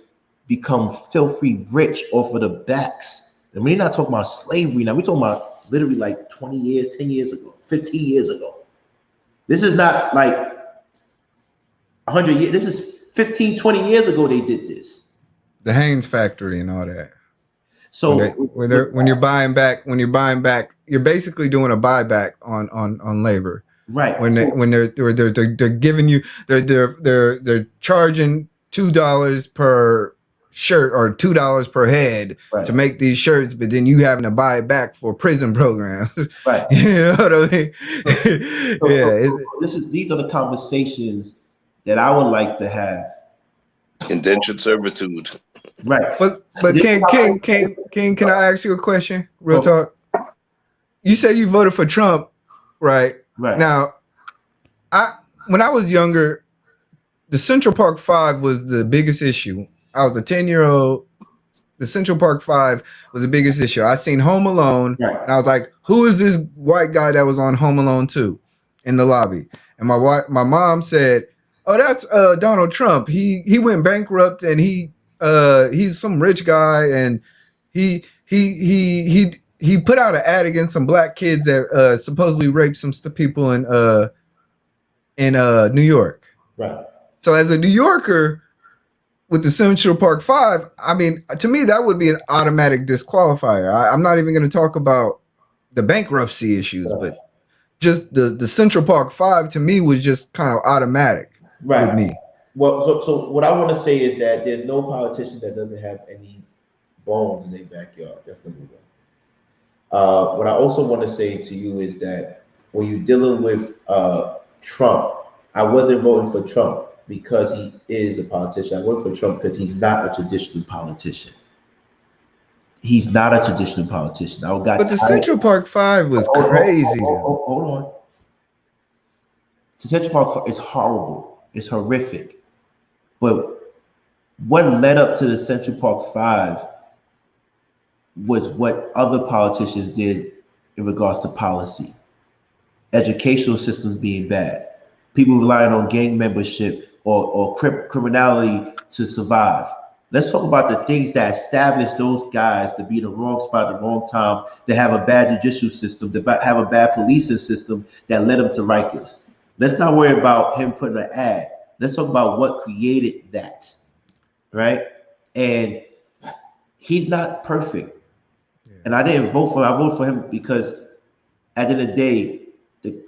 become filthy rich off of the backs. And we're not talking about slavery now. We're talking about literally like 20 years, 10 years ago, 15 years ago. This is not like 100 years. This is 15, 20 years ago they did this. The Haynes factory and all that. So when you're buying back, you're basically doing a buyback on labor. Right. When they're giving you, they're charging $2 per shirt or $2 per head to make these shirts, but then you having to buy it back for prison programs. Right. You know what I mean? These are the conversations that I would like to have. Indentured servitude. Right. But King, can I ask you a question? Real talk. You said you voted for Trump, right? Right. Now, when I was younger, the Central Park 5 was the biggest issue. I was a 10-year-old. The Central Park 5 was the biggest issue. I seen Home Alone, and I was like, who is this white guy that was on Home Alone 2 in the lobby? And my mom said, oh, that's Donald Trump. He went bankrupt, and he's some rich guy, and he put out an ad against some black kids that supposedly raped some people in New York. Right. So as a New Yorker with the Central Park 5, I mean, to me, that would be an automatic disqualifier. I'm not even going to talk about the bankruptcy issues, but just the Central Park 5 to me was just kind of automatic with me. Well, so what I want to say is that there's no politician that doesn't have any bones in their backyard. That's number one. What I also want to say to you is that when you're dealing with Trump, I wasn't voting for Trump because he is a politician. I voted for Trump because he's not a traditional politician. He's not a traditional politician. But the Central Park 5 was crazy. Hold on. The Central Park 5 is horrible. It's horrific. But what led up to the Central Park 5 was what other politicians did in regards to policy. Educational systems being bad. People relying on gang membership or criminality to survive. Let's talk about the things that established those guys to be in the wrong spot at the wrong time, to have a bad judicial system, to have a bad policing system that led them to Rikers. Let's not worry about him putting an ad. Let's talk about what created that, right? And he's not perfect. And I didn't vote for him. I voted for him because at the end of the day,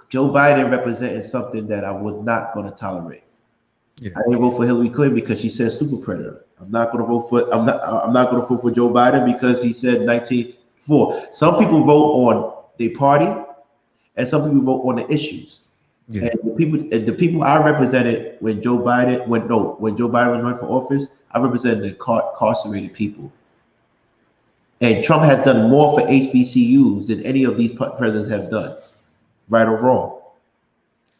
Joe Biden represented something that I was not going to tolerate. Yeah. I didn't vote for Hillary Clinton because she said super predator. I'm not going to vote for Joe Biden because he said 1994. Some people vote on they party, and some people vote on the issues. Yeah. And the people I represented when Joe Biden was running for office, I represented the incarcerated people. And Trump has done more for HBCUs than any of these presidents have done, right or wrong.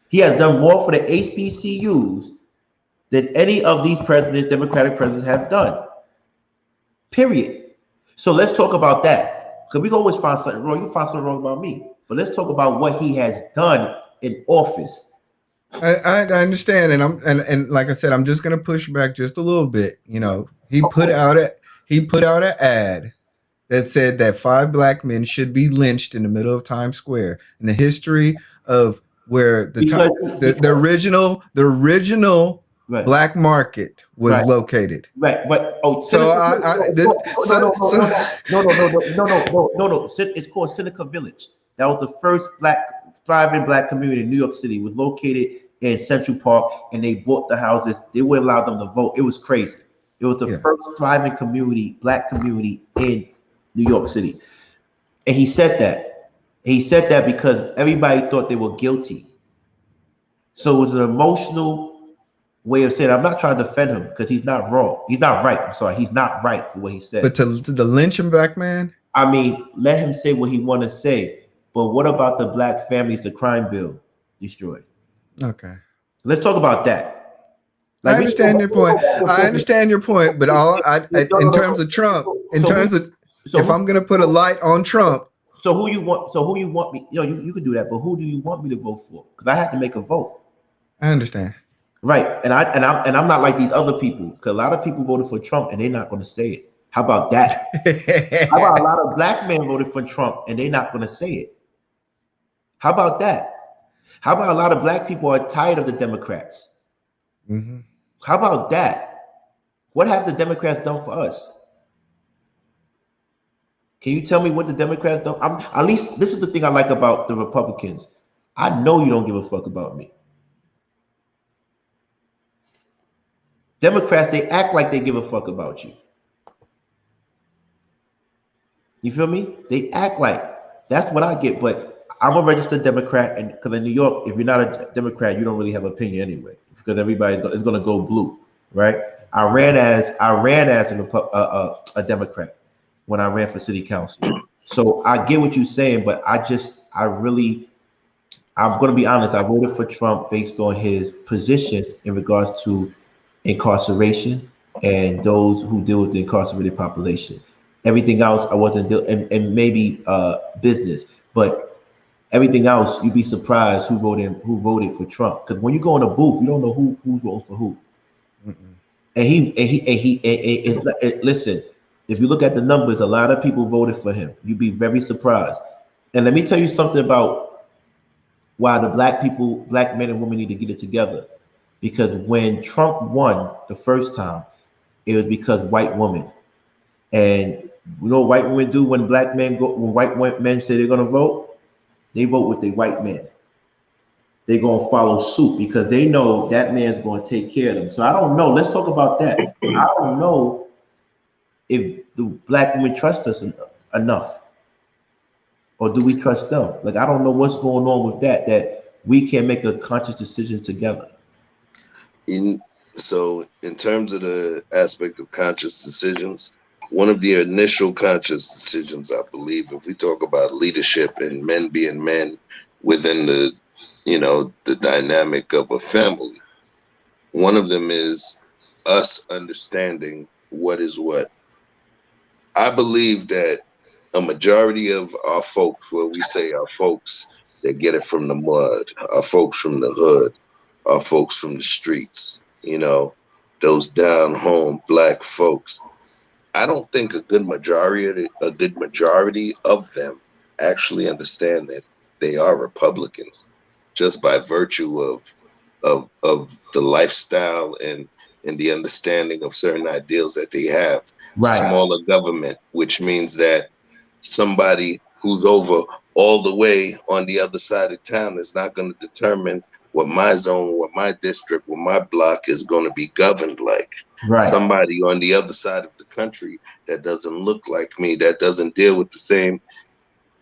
He has done more for the HBCUs than any of these presidents, Democratic presidents, have done. Period. So let's talk about that. Because we can always find something wrong. You find something wrong about me. But let's talk about what he has done in office. I understand, and like I said, I'm just gonna push back just a little bit. You know, he put out an ad that said that 5 black men should be lynched in the middle of Times Square. In the history of where the original Right. black market was Right. located. Right, but no. It's called Seneca Village. That was the first thriving black community in New York City. It was located in Central Park, and they bought the houses. They wouldn't allow them to vote. It was crazy. It was the first thriving community, black community in New York City. And he said that. He said that because everybody thought they were guilty. So it was an emotional way of saying, I'm not trying to defend him because he's not wrong. He's not right. I'm sorry. He's not right for what he said. But to lynch him back, man? I mean, let him say what he want to say. But what about the black families, the crime bill destroyed? Okay. Let's talk about that. Like, I understand your point. I understand your point, but in terms of Trump, if I'm gonna put a light on Trump. So who you want me? You can do that, but who do you want me to vote for? Because I have to make a vote. I understand. Right, and I'm not like these other people. Because a lot of people voted for Trump and they're not going to say it. How about that? How about a lot of black men voted for Trump and they're not going to say it? How about that? How about a lot of black people are tired of the Democrats? Mm-hmm. How about that? What have the Democrats done for us? Can you tell me what the Democrats done? At least this is the thing I like about the Republicans. I know you don't give a fuck about me. Democrats, they act like they give a fuck about you. You feel me? They act like. That's what I get. But I'm a registered Democrat, and because in New York, if you're not a Democrat, you don't really have an opinion anyway, because everybody is going to go blue, right? I ran as a Democrat when I ran for city council. So I get what you're saying, but I'm going to be honest. I voted for Trump based on his position in regards to incarceration and those who deal with the incarcerated population. Everything else I wasn't dealing, and maybe business, but everything else you'd be surprised who voted for Trump. Because when you go in a booth, you don't know who's voting for who. And listen, if you look at the numbers, a lot of people voted for him. You'd be very surprised. And let me tell you something about why the black men and women need to get it together. Because when Trump won the first time, it was because white women. And you know what white women do when white men say they're gonna vote? They vote with their white man. They're gonna follow suit because they know that man's gonna take care of them. So I don't know. Let's talk about that. I don't know if the black women trust us enough. Or do we trust them? Like, I don't know what's going on with that we can't make a conscious decision together. So in terms of the aspect of conscious decisions, one of the initial conscious decisions, I believe, if we talk about leadership and men being men within the dynamic of a family, one of them is us understanding what is what. I believe that a majority of our folks, where we say our folks that get it from the mud, our folks from the hood, our folks from the streets, those down home black folks, I don't think a good majority of them actually understand that they are Republicans, just by virtue of the lifestyle and the understanding of certain ideals that they have. Right. Smaller government, which means that somebody who's over all the way on the other side of town is not going to determine what my zone, what my district, what my block is going to be governed like. Right. Somebody on the other side of the country that doesn't look like me, that doesn't deal with the same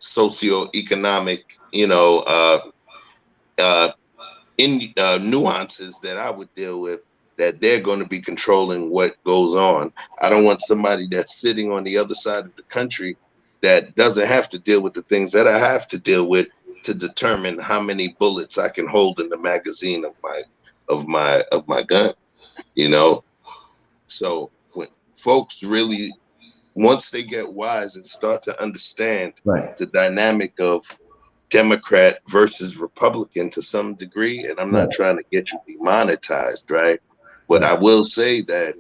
socioeconomic, nuances that I would deal with, that they're going to be controlling what goes on. I don't want somebody that's sitting on the other side of the country that doesn't have to deal with the things that I have to deal with to determine how many bullets I can hold in the magazine of my gun. So when folks really, once they get wise and start to understand the dynamic of Democrat versus Republican to some degree, and I'm not trying to get you demonetized, right? But I will say that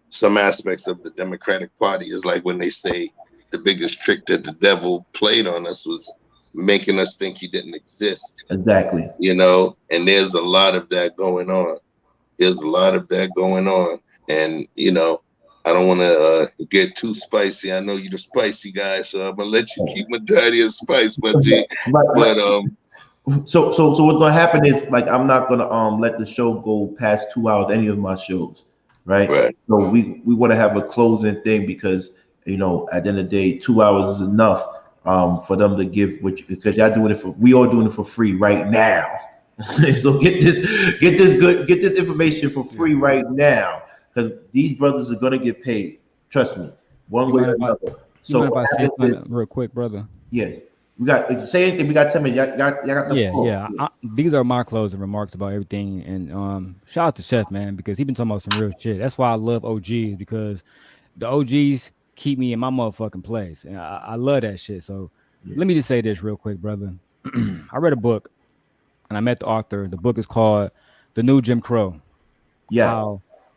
some aspects of the Democratic Party is like when they say the biggest trick that the devil played on us was making us think he didn't exist. Exactly. And there's a lot of that going on. And, I don't want to get too spicy. I know you're the spicy guy, so I'm gonna let you keep my daddy of spice, but so what's gonna happen is, like, I'm not gonna let the show go past 2 hours, any of my shows, right? So we want to have a closing thing, because at the end of the day, 2 hours is enough for them to give, because y'all doing it we all doing it for free right now. So get this information for free right now, because these brothers are gonna get paid. Trust me, one way or another. So if I say something real quick, brother? Yes. We got say anything. We got 10 minutes. Y'all got the floor. Yeah. These are my closing remarks about everything. And shout out to Chef, man, because he been talking about some real shit. That's why I love OGs, because the OGs keep me in my motherfucking place, and I love that shit. So let me just say this real quick, brother. I read a book, and I met the author. The book is called The New Jim Crow. Yeah.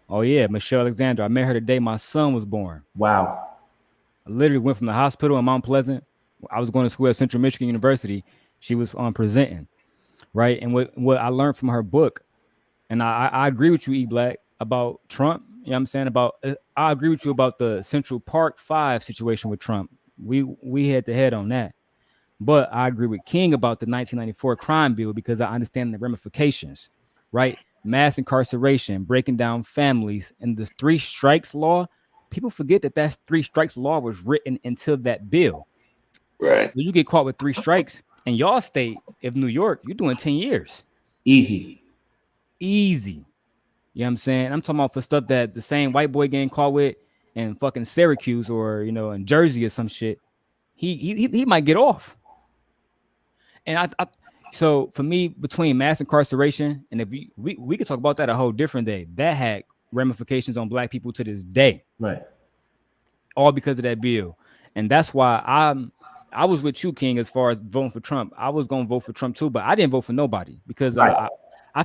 Michelle Alexander. I met her the day my son was born. Wow. I literally went from the hospital in Mount Pleasant. I was going to school at Central Michigan University. She was presenting, right? And what I learned from her book, and I agree with you, E Black, about Trump. You know what I'm saying? I agree with you about the Central Park 5 situation with Trump. We head to head on that. But I agree with King about the 1994 crime bill, because I understand the ramifications, right? Mass incarceration, breaking down families, and the 3 strikes law. People forget that 3 strikes law was written into that bill. Right. So you get caught with 3 strikes in y'all state of New York, you're doing 10 years. Easy. You know what I'm saying? I'm talking about for stuff that the same white boy getting caught with in fucking Syracuse or, in Jersey or some shit. He might get off. And so for me, between mass incarceration, and if we could talk about that a whole different day, that had ramifications on black people to this day. Right. All because of that bill. And that's why I was with you, King, as far as voting for Trump. I was going to vote for Trump too, but I didn't vote for nobody, because I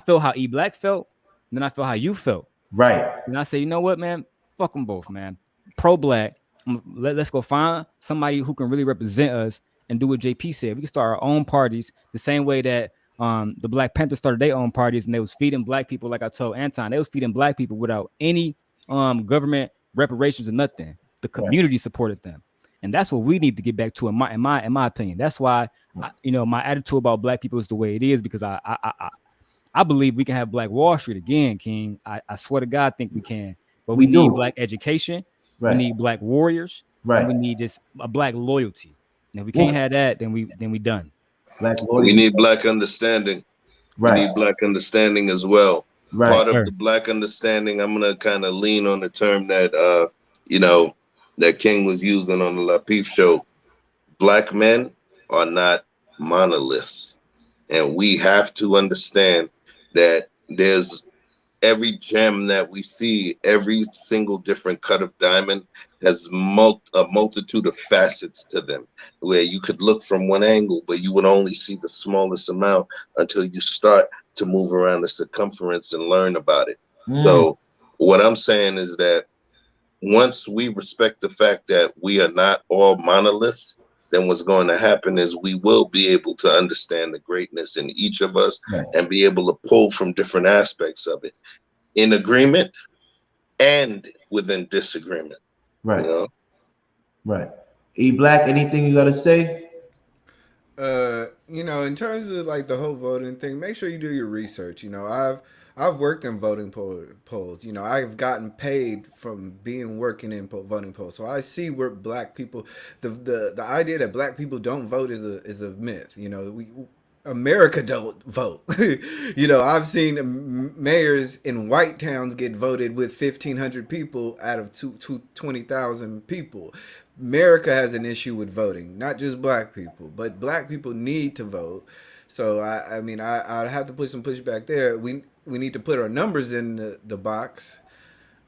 felt how E Black felt, and then I felt how you felt. Right. And I said, you know what, man? Fuck them both, man. Pro-black. Let's go find somebody who can really represent us and do what JP said. We can start our own parties the same way that the Black Panthers started their own parties, and they was feeding black people, like I told Anton. They was feeding black people without any government reparations or nothing. The community supported them. And that's what we need to get back to, in my opinion. That's why my attitude about black people is the way it is, because I believe we can have Black Wall Street again, King. I swear to God, I think we can. But we need black education. Right. We need black warriors. Right. And we need just a black loyalty. And if we can't have that, then we done. Black loyalty. We need black understanding. Right. We need black understanding as well. Right. Part of the black understanding, I'm gonna kind of lean on the term that that King was using on the Lapeef show. Black men are not monoliths. And we have to understand that there's every gem that we see, every single different cut of diamond has a multitude of facets to them, where you could look from one angle, but you would only see the smallest amount until you start to move around the circumference and learn about it. So what I'm saying is that once we respect the fact that we are not all monoliths, then what's going to happen is we will be able to understand the greatness in each of us and be able to pull from different aspects of it in agreement and within disagreement. Right. Right. E Black, anything you got to say? In terms of like the whole voting thing, make sure you do your research. I've worked in voting polls. You know, I've gotten paid from being working in voting polls, so I see where black people, the idea that black people don't vote is a myth. You know, America don't vote. You know, I've seen mayors in white towns get voted with 1,500 people out of 20,000 people. America has an issue with voting, not just black people, but black people need to vote. So I mean, I'd have to put some pushback there. We need to put our numbers in the box.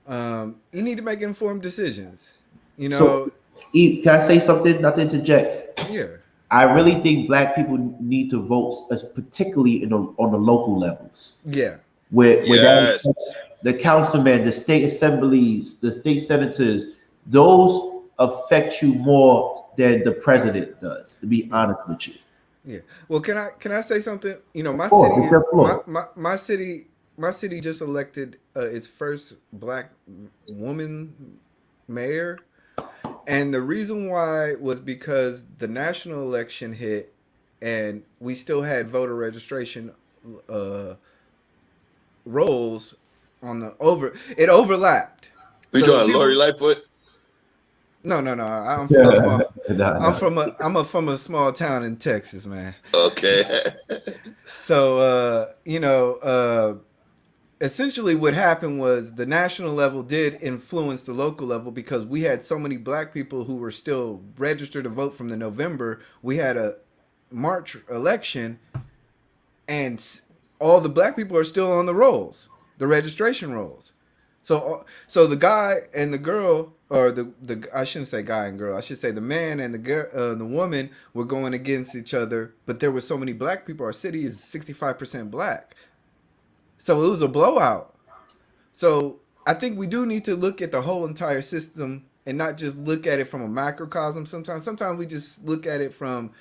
You need to make informed decisions. You know. So, can I say something? Not to interject. Yeah. I really think black people need to vote, as particularly on the local levels. Yeah. Where Yes. the councilmen, the state assemblies, the state senators, those affect you more than the president does. To be honest with you. Yeah. Well, can I say something? You know, my city just elected its first black woman mayor, and the reason why was because the national election hit, and we still had voter registration rolls on it overlapped. We talking Lori Lightfoot? No. I'm from a small town in Texas, man. Okay. So essentially what happened was the national level did influence the local level because we had so many black people who were still registered to vote from the November. We had a March election, and all the black people are still on the rolls, the registration rolls. So the guy and the girl, or the I shouldn't say guy and girl, I should say the man and the woman were going against each other, but there were so many black people. Our city is 65% black. So it was a blowout. So I think we do need to look at the whole entire system and not just look at it from a macrocosm. Sometimes we just look at it from,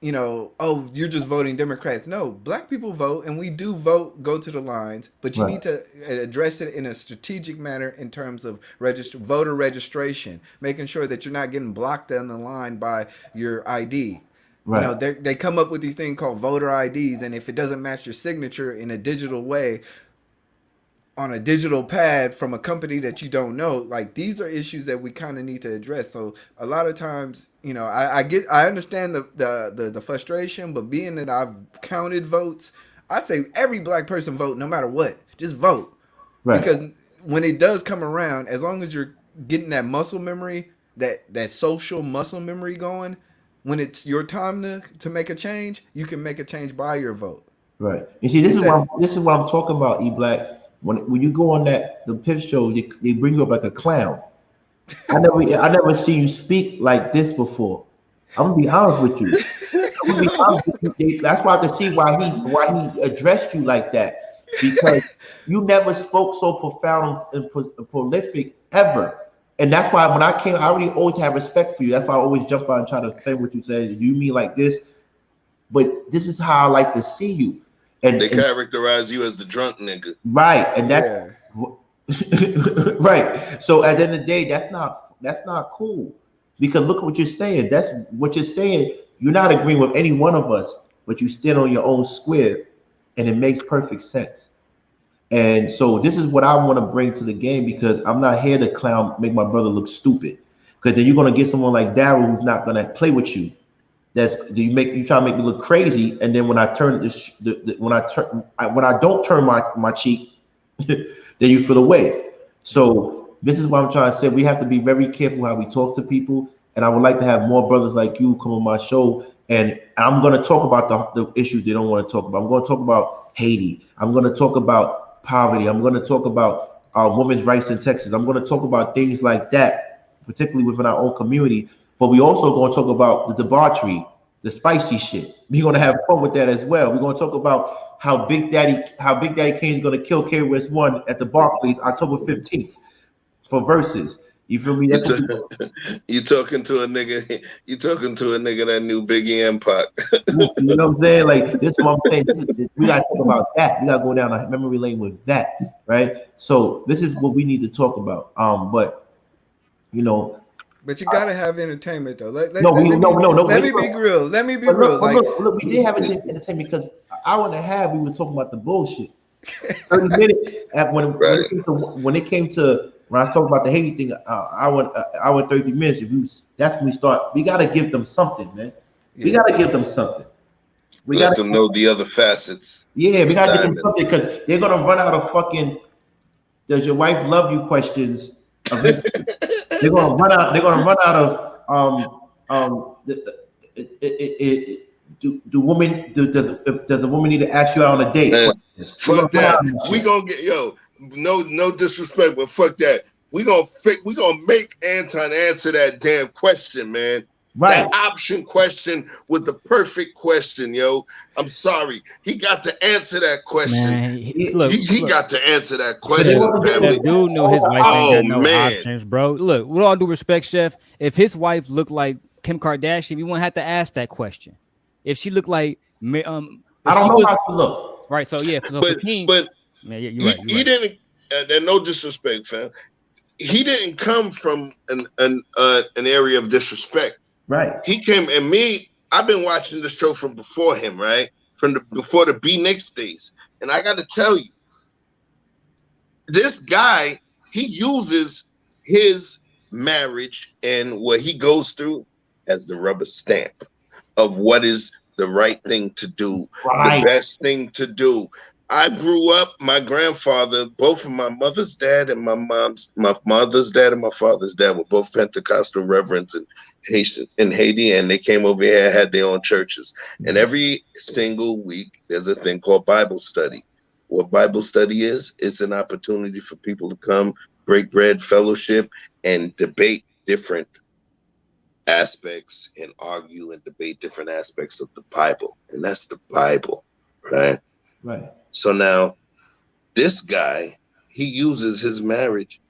you know, oh, you're just voting Democrats. No, black people vote, and we do vote, go to the lines, but you need to address it in a strategic manner in terms of voter registration, making sure that you're not getting blocked on the line by your ID. Right. You know, they come up with these things called voter IDs, and if it doesn't match your signature in a digital way on a digital pad from a company that you don't know, like these are issues that we kind of need to address. So a lot of times, you know, I understand the frustration, but being that I've counted votes, I say every black person vote no matter what, just vote. Right. Because when it does come around, as long as you're getting that muscle memory, that social muscle memory going, when it's your time to make a change, you can make a change by your vote. Right. You see, this is what I'm talking about, E-Black. When you go on the PIF show, they bring you up like a clown. I never see you speak like this before. I'm gonna be honest with you. That's why I can see why he addressed you like that, because you never spoke so profound and prolific ever. And that's why when I came, I already always had respect for you. That's why I always jump out and try to defend what you say. You mean like this, but this is how I like to see you. And they characterize you as the drunk nigga, right? And that's right. So at the end of the day, that's not cool, because look at what you're saying. That's what you're saying. You're not agreeing with any one of us, but you stand on your own square, and it makes perfect sense. And so this is what I want to bring to the game, because I'm not here to clown, make my brother look stupid. Because then you're gonna get someone like Daryl who's not gonna play with you. You try to make me look crazy, and then when I turn when I don't turn my cheek, then you feel away. So this is what I'm trying to say. We have to be very careful how we talk to people, and I would like to have more brothers like you come on my show. And I'm going to talk about the issues they don't want to talk about. I'm going to talk about Haiti. I'm going to talk about poverty. I'm going to talk about women's rights in Texas. I'm going to talk about things like that, particularly within our own community. But we also going to talk about the debauchery, the spicy shit. We're going to have fun with that as well. We're going to talk about how Big Daddy Kane is going to kill KRS-One at the Barclays October 15th for verses. You feel me? You talking to a nigga? You talking to a nigga that knew Biggie and Pac? You know what I'm saying? Like, this is what I'm saying. We got to talk about that. We got to go down a memory lane with that, right? So this is what we need to talk about. But you know. But you gotta have entertainment though. Let me be real. Let me be real. Look, we did have entertainment because an hour and a half we were talking about the bullshit. 30 minutes. Right. When it came to when I was talking about the Haiti thing, hour 30 minutes. That's when we start. We gotta give them something, man. We gotta give them something. Let them know the other facets. Yeah, we gotta give them Diamond. something because they're gonna run out of fucking. Does your wife love you questions? They're gonna run out. They're gonna run out of do women does a woman need to ask you out on a date? Man, fuck that. We gonna get no disrespect, but fuck that. We gonna make Anton answer that damn question, man. Right. That option question was the perfect question, yo. I'm sorry. He got to answer that question. Man, He look, got to answer that question, family. Chef, dude know his wife ain't got no man. options, bro. Look, with all due respect, Chef, if his wife looked like Kim Kardashian, we won't have to ask that question. If she looked like I don't know how she look. Right, so yeah, so but King, man, you're right. He didn't. And no disrespect, fam. He didn't come from an area of disrespect. Right. He came and me. I've been watching the show from before him, right? Before the B Knicks days, and I got to tell you, this guy, he uses his marriage and what he goes through as the rubber stamp of what is the right thing to do, the best thing to do. I grew up, my grandfather, both of my mother's dad and my mother's dad and my father's dad were both Pentecostal reverends in Haiti, and they came over here and had their own churches. And every single week, there's a thing called Bible study. What Bible study is, it's an opportunity for people to come, break bread, fellowship, and debate different aspects and argue and debate different aspects of the Bible. And that's the Bible, right? Right. So now this guy, he uses his marriage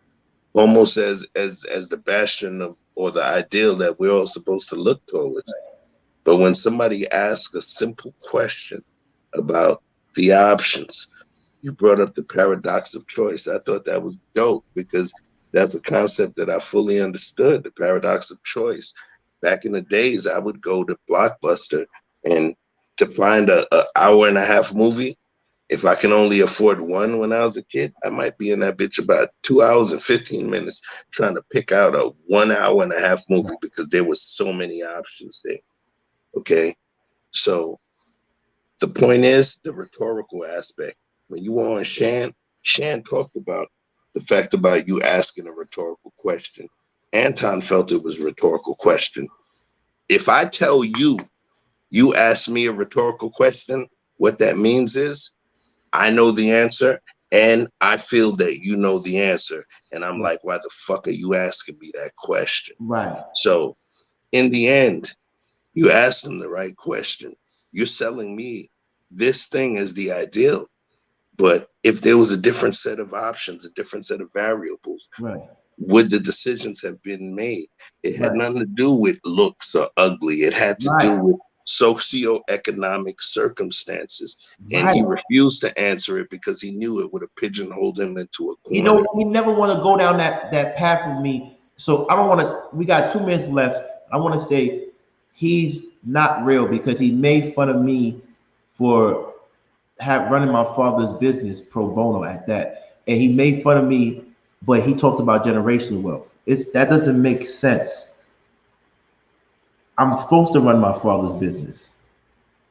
almost as the bastion of or the ideal that we're all supposed to look towards. But when somebody asks a simple question about the options, you brought up the paradox of choice. I thought that was dope because that's a concept that I fully understood, the paradox of choice. Back in the days, I would go to Blockbuster and to find a hour and a half movie, if I can only afford one when I was a kid, I might be in that bitch about 2 hours and 15 minutes trying to pick out a 1 hour and a half movie because there was so many options there. Okay. So the point is the rhetorical aspect. When you were on Shan talked about the fact about you asking a rhetorical question. Anton felt it was a rhetorical question. If I tell you, you ask me a rhetorical question, what that means is I know the answer and I feel that you know the answer. And I'm like, why the fuck are you asking me that question? Right. So in the end, you asked them the right question. You're selling me this thing as the ideal. But if there was a different set of options, a different set of variables, right, would the decisions have been made? It had nothing to do with looks or ugly. It had to do with socioeconomic circumstances. And he refused to answer it because he knew it would have pigeonholed him into a corner. You know, he never want to go down that path with me. So I don't want to, we got 2 minutes left. I want to say he's not real because he made fun of me for running my father's business pro bono at that. And he made fun of me, but he talks about generational wealth. That doesn't make sense. I'm supposed to run my father's business.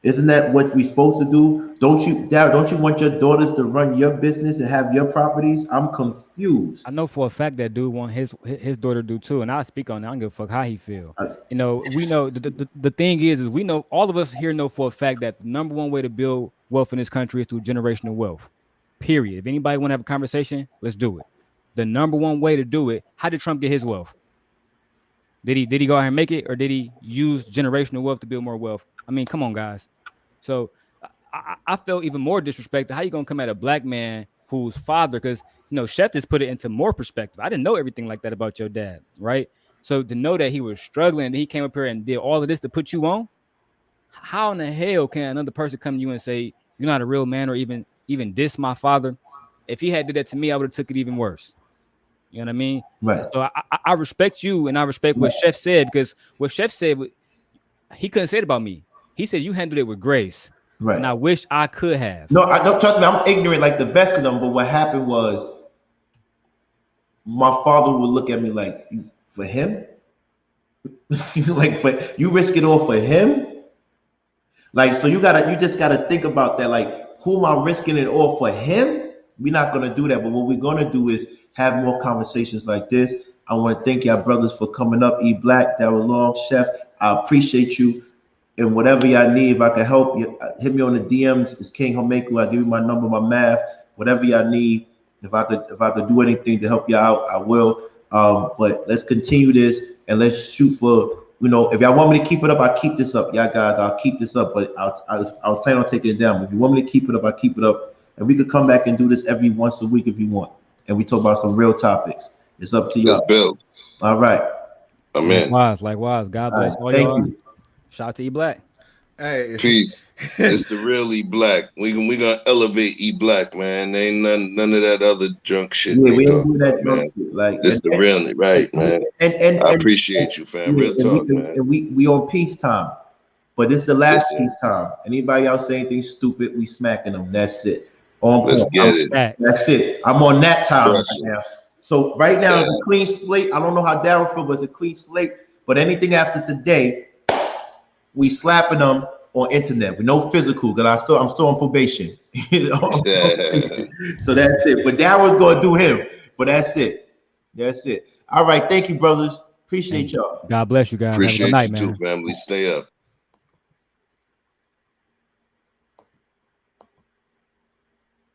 Isn't that what we're supposed to do? Don't you, Dad, don't you want your daughters to run your business and have your properties? I'm confused. I know for a fact that dude want his daughter to do too, and I'll speak on it. I don't give a fuck how he feel. You know, we know the thing is we know, all of us here know for a fact that the number one way to build wealth in this country is through generational wealth. Period. If anybody want to have a conversation, let's do it. The number one way to do it. How did Trump get his wealth? Did he go out and make it, or did he use generational wealth to build more wealth? I mean, come on, guys. So I felt even more disrespected. How you gonna come at a black man whose father? Because you know, Chef just put it into more perspective. I didn't know everything like that about your dad, right? So to know that he was struggling, that he came up here and did all of this to put you on. How in the hell can another person come to you and say you're not a real man, or even diss my father? If he had did that to me, I would have took it even worse. You know what I mean? Right. So I respect you, and I respect what Chef said, because what Chef said, he couldn't say it about me. He said you handled it with grace. Right. And I wish I could have. No, I don't, trust me, I'm ignorant like the best of them, but what happened was my father would look at me like, for him? Like, for you risk it all for him? Like, so you just gotta think about that. Like, who am I risking it all for him? We're not gonna do that, but what we're gonna do is have more conversations like this. I want to thank y'all brothers for coming up. E Black, Darryl Long, Chef. I appreciate you. And whatever y'all need, if I can help you, hit me on the DMs. It's Kinghormeku. I'll give you my number, my math, whatever y'all need. If I could do anything to help you out, I will. But let's continue this and let's shoot for, if y'all want me to keep it up, I'll keep this up. Y'all guys, I'll keep this up. But I was planning on taking it down. But if you want me to keep it up, I'll keep it up. And we could come back and do this every once a week if you want. And we talk about some real topics. It's up to y'all. Bill. All right. Amen. Likewise. God bless all Thank y'all. you. Shout out to E Black. Hey, Peace. It's the real E Black. We gonna elevate E Black, man. Ain't none of that other junk shit. Yeah, we talk don't do that about, drunk shit. Like, this the real, right, man. And I appreciate you, fam. Real talk, man. And we on peace time, but this is the last Listen. peace time. Anybody else say anything stupid, we smacking them. That's it. On Let's point. get it. That's it. I'm on that time right Gotcha. now. So right now Yeah. it's a clean slate. I don't know how Darryl feels, but it's a clean slate. But anything after today, we slapping them on internet with no physical, because I'm still on probation. So that's it. But Daryl's gonna do him. But that's it. That's it. All right. Thank you, brothers. Appreciate y'all. God bless you guys. Appreciate Have a good night, you man. too, family. Stay up.